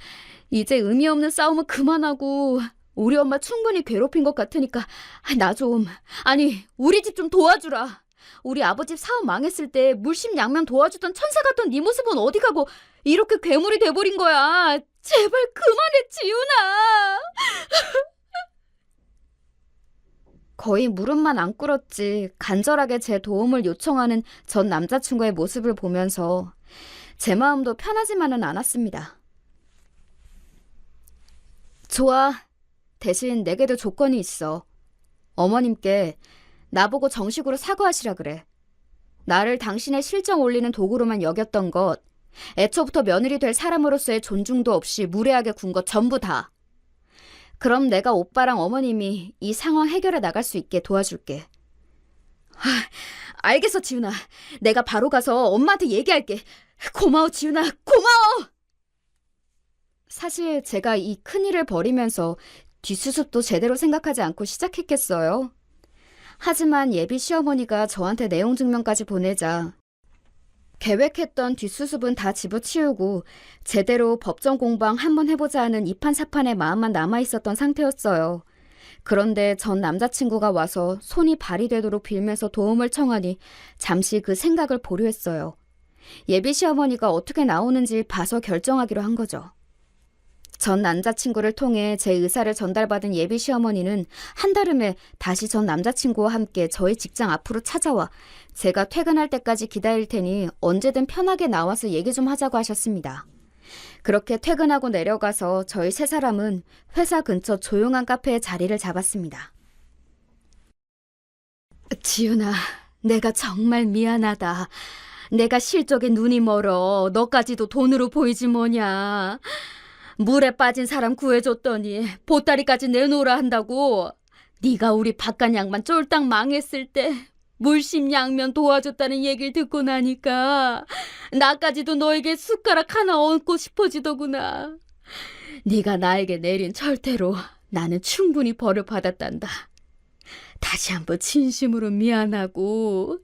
이제 의미 없는 싸움은 그만하고 우리 엄마 충분히 괴롭힌 것 같으니까 나 좀, 아니 우리 집 좀 도와주라. 우리 아버지 사업 망했을 때 물심양면 도와주던 천사 같던 네 모습은 어디 가고 이렇게 괴물이 돼버린 거야. 제발 그만해 지훈아. 거의 무릎만 안 꿇었지 간절하게 제 도움을 요청하는 전 남자친구의 모습을 보면서 제 마음도 편하지만은 않았습니다. 좋아. 대신 내게도 조건이 있어. 어머님께 나보고 정식으로 사과하시라 그래. 나를 당신의 실정 올리는 도구로만 여겼던 것, 애초부터 며느리 될 사람으로서의 존중도 없이 무례하게 군 것 전부 다. 그럼 내가 오빠랑 어머님이 이 상황 해결해 나갈 수 있게 도와줄게. 알겠어 지훈아. 내가 바로 가서 엄마한테 얘기할게. 고마워 지훈아. 고마워. 사실 제가 이 큰일을 벌이면서 뒷수습도 제대로 생각하지 않고 시작했겠어요. 하지만 예비 시어머니가 저한테 내용 증명까지 보내자 계획했던 뒷수습은 다 집어치우고 제대로 법정 공방 한번 해보자 하는 이판사판의 마음만 남아있었던 상태였어요. 그런데 전 남자친구가 와서 손이 발이 되도록 빌면서 도움을 청하니 잠시 그 생각을 보류했어요. 예비 시어머니가 어떻게 나오는지 봐서 결정하기로 한 거죠. 전 남자친구를 통해 제 의사를 전달받은 예비 시어머니는 한달음에 다시 전 남자친구와 함께 저희 직장 앞으로 찾아와 제가 퇴근할 때까지 기다릴 테니 언제든 편하게 나와서 얘기 좀 하자고 하셨습니다. 그렇게 퇴근하고 내려가서 저희 세 사람은 회사 근처 조용한 카페에 자리를 잡았습니다. 지훈아, 내가 정말 미안하다. 내가 실적에 눈이 멀어. 너까지도 돈으로 보이지 뭐냐. 물에 빠진 사람 구해줬더니 보따리까지 내놓으라 한다고. 네가 우리 바깥 양반 쫄딱 망했을 때 물심양면 도와줬다는 얘기를 듣고 나니까 나까지도 너에게 숟가락 하나 얹고 싶어지더구나. 네가 나에게 내린 철퇴로 나는 충분히 벌을 받았단다. 다시 한번 진심으로 미안하고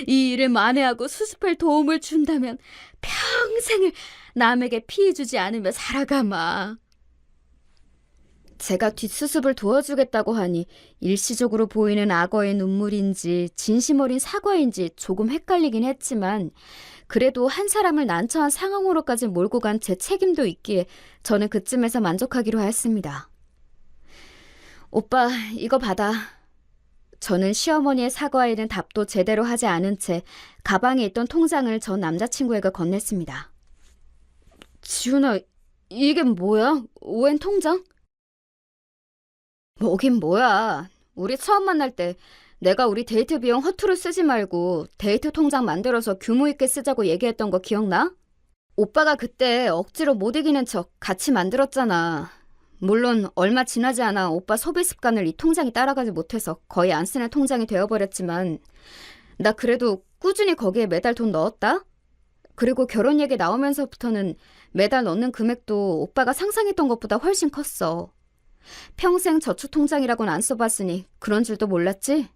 이 일을 만회하고 수습할 도움을 준다면 평생을 남에게 피해주지 않으며 살아가마. 제가 뒷수습을 도와주겠다고 하니 일시적으로 보이는 악어의 눈물인지 진심 어린 사과인지 조금 헷갈리긴 했지만 그래도 한 사람을 난처한 상황으로까지 몰고 간 제 책임도 있기에 저는 그쯤에서 만족하기로 하였습니다. 오빠, 이거 받아. 저는 시어머니의 사과에는 답도 제대로 하지 않은 채 가방에 있던 통장을 전 남자친구에게 건넸습니다. 지훈아, 이게 뭐야? 웬 통장? 뭐긴 뭐야. 우리 처음 만날 때 내가 우리 데이트 비용 허투루 쓰지 말고 데이트 통장 만들어서 규모 있게 쓰자고 얘기했던 거 기억나? 오빠가 그때 억지로 못 이기는 척 같이 만들었잖아. 물론 얼마 지나지 않아 오빠 소비 습관을 이 통장이 따라가지 못해서 거의 안 쓰는 통장이 되어버렸지만 나 그래도 꾸준히 거기에 매달 돈 넣었다? 그리고 결혼 얘기 나오면서부터는 매달 넣는 금액도 오빠가 상상했던 것보다 훨씬 컸어. 평생 저축통장이라고는 안 써봤으니 그런 줄도 몰랐지?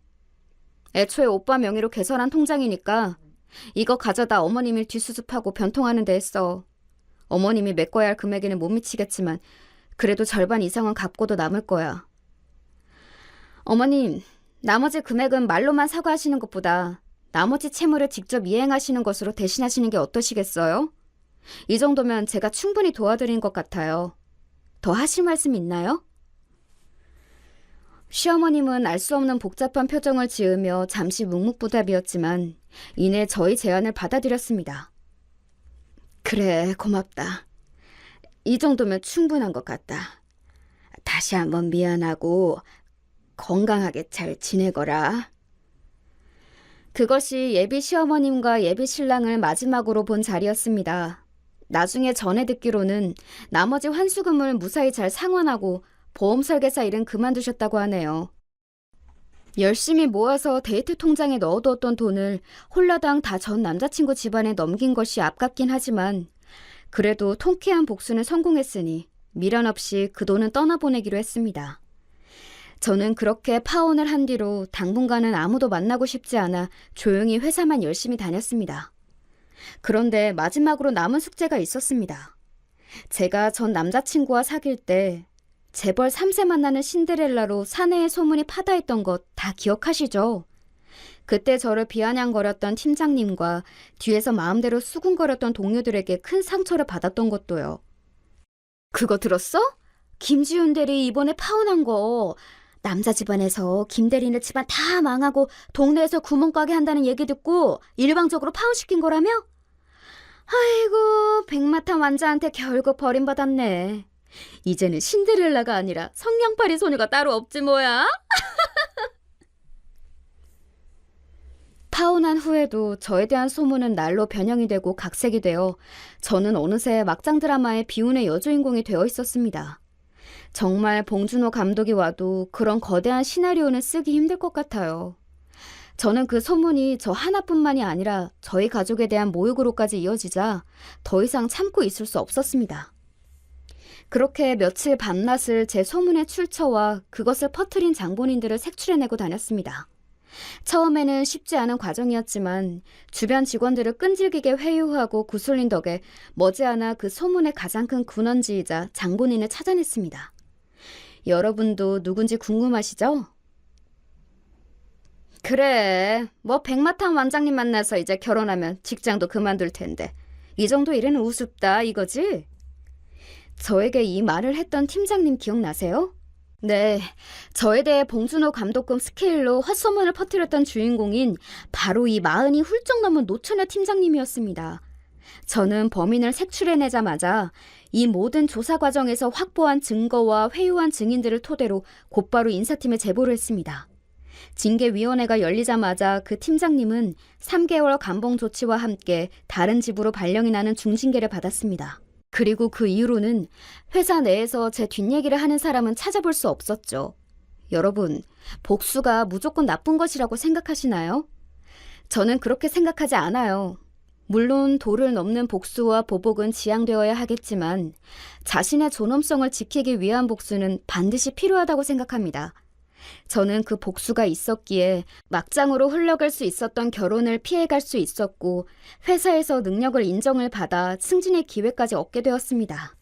애초에 오빠 명의로 개설한 통장이니까 이거 가져다 어머님을 뒷수습하고 변통하는 데 했어. 어머님이 메꿔야 할 금액에는 못 미치겠지만 그래도 절반 이상은 갚고도 남을 거야. 어머님, 나머지 금액은 말로만 사과하시는 것보다 나머지 채무를 직접 이행하시는 것으로 대신하시는 게 어떠시겠어요? 이 정도면 제가 충분히 도와드린 것 같아요. 더 하실 말씀 있나요? 시어머님은 알 수 없는 복잡한 표정을 지으며 잠시 묵묵부답이었지만 이내 저희 제안을 받아들였습니다. 그래, 고맙다. 이 정도면 충분한 것 같다. 다시 한번 미안하고 건강하게 잘 지내거라. 그것이 예비 시어머님과 예비 신랑을 마지막으로 본 자리였습니다. 나중에 전해 듣기로는 나머지 환수금을 무사히 잘 상환하고 보험 설계사 일은 그만두셨다고 하네요. 열심히 모아서 데이트 통장에 넣어두었던 돈을 홀라당 다 전 남자친구 집안에 넘긴 것이 아깝긴 하지만 그래도 통쾌한 복수는 성공했으니 미련 없이 그 돈은 떠나보내기로 했습니다. 저는 그렇게 파혼을 한 뒤로 당분간은 아무도 만나고 싶지 않아 조용히 회사만 열심히 다녔습니다. 그런데 마지막으로 남은 숙제가 있었습니다. 제가 전 남자친구와 사귈 때 재벌 3세 만나는 신데렐라로 사내에 소문이 파다했던 것 다 기억하시죠? 그때 저를 비아냥거렸던 팀장님과 뒤에서 마음대로 수군거렸던 동료들에게 큰 상처를 받았던 것도요. 그거 들었어? 김지훈 대리 이번에 파혼한 거. 남자 집안에서 김 대리네 집안 다 망하고 동네에서 구멍가게 한다는 얘기 듣고 일방적으로 파혼시킨 거라며? 아이고, 백마탄 완자한테 결국 버림받았네. 이제는 신데렐라가 아니라 성냥팔이 소녀가 따로 없지 뭐야? 파혼한 후에도 저에 대한 소문은 날로 변형이 되고 각색이 되어 저는 어느새 막장 드라마의 비운의 여주인공이 되어 있었습니다. 정말 봉준호 감독이 와도 그런 거대한 시나리오는 쓰기 힘들 것 같아요. 저는 그 소문이 저 하나뿐만이 아니라 저희 가족에 대한 모욕으로까지 이어지자 더 이상 참고 있을 수 없었습니다. 그렇게 며칠 밤낮을 제 소문의 출처와 그것을 퍼뜨린 장본인들을 색출해내고 다녔습니다. 처음에는 쉽지 않은 과정이었지만 주변 직원들을 끈질기게 회유하고 구슬린 덕에 머지않아 그 소문의 가장 큰 근원지이자 장본인을 찾아냈습니다. 여러분도 누군지 궁금하시죠? 그래, 뭐 백마탄 원장님 만나서 이제 결혼하면 직장도 그만둘 텐데 이 정도 일은 우습다 이거지? 저에게 이 말을 했던 팀장님 기억나세요? 네, 저에 대해 봉준호 감독급 스케일로 헛소문을 퍼뜨렸던 주인공인 바로 이 40이 훌쩍 넘은 노처녀 팀장님이었습니다. 저는 범인을 색출해내자마자 이 모든 조사 과정에서 확보한 증거와 회유한 증인들을 토대로 곧바로 인사팀에 제보를 했습니다. 징계위원회가 열리자마자 그 팀장님은 3개월 감봉 조치와 함께 다른 집으로 발령이 나는 중징계를 받았습니다. 그리고 그 이후로는 회사 내에서 제 뒷얘기를 하는 사람은 찾아볼 수 없었죠. 여러분, 복수가 무조건 나쁜 것이라고 생각하시나요? 저는 그렇게 생각하지 않아요. 물론 도를 넘는 복수와 보복은 지양되어야 하겠지만 자신의 존엄성을 지키기 위한 복수는 반드시 필요하다고 생각합니다. 저는 그 복수가 있었기에 막장으로 흘러갈 수 있었던 결혼을 피해갈 수 있었고 회사에서 능력을 인정을 받아 승진의 기회까지 얻게 되었습니다.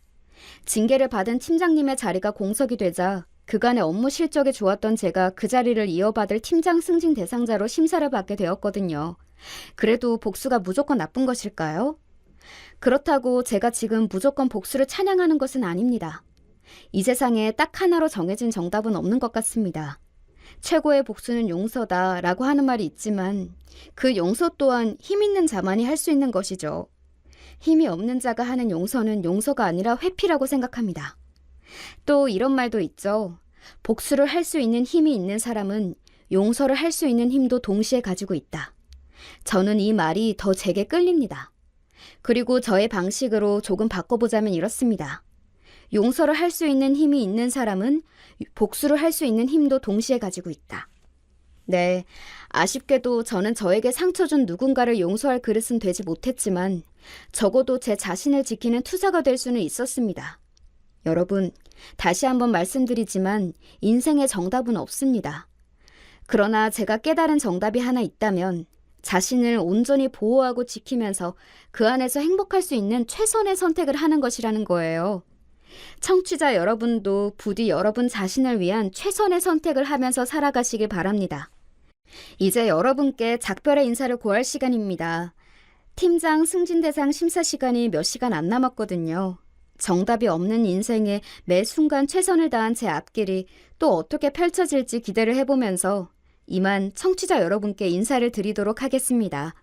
징계를 받은 팀장님의 자리가 공석이 되자 그간의 업무 실적이 좋았던 제가 그 자리를 이어받을 팀장 승진 대상자로 심사를 받게 되었거든요. 그래도 복수가 무조건 나쁜 것일까요? 그렇다고 제가 지금 무조건 복수를 찬양하는 것은 아닙니다. 이 세상에 딱 하나로 정해진 정답은 없는 것 같습니다. 최고의 복수는 용서다 라고 하는 말이 있지만 그 용서 또한 힘 있는 자만이 할 수 있는 것이죠. 힘이 없는 자가 하는 용서는 용서가 아니라 회피라고 생각합니다. 또 이런 말도 있죠. 복수를 할 수 있는 힘이 있는 사람은 용서를 할 수 있는 힘도 동시에 가지고 있다. 저는 이 말이 더 제게 끌립니다. 그리고 저의 방식으로 조금 바꿔보자면 이렇습니다. 용서를 할 수 있는 힘이 있는 사람은 복수를 할 수 있는 힘도 동시에 가지고 있다. 네, 아쉽게도 저는 저에게 상처 준 누군가를 용서할 그릇은 되지 못했지만 적어도 제 자신을 지키는 투사가 될 수는 있었습니다. 여러분, 다시 한번 말씀드리지만 인생의 정답은 없습니다. 그러나 제가 깨달은 정답이 하나 있다면 자신을 온전히 보호하고 지키면서 그 안에서 행복할 수 있는 최선의 선택을 하는 것이라는 거예요. 청취자 여러분도 부디 여러분 자신을 위한 최선의 선택을 하면서 살아가시길 바랍니다. 이제 여러분께 작별의 인사를 고할 시간입니다. 팀장 승진대상 심사 시간이 몇 시간 안 남았거든요. 정답이 없는 인생에 매 순간 최선을 다한 제 앞길이 또 어떻게 펼쳐질지 기대를 해보면서 이만 청취자 여러분께 인사를 드리도록 하겠습니다.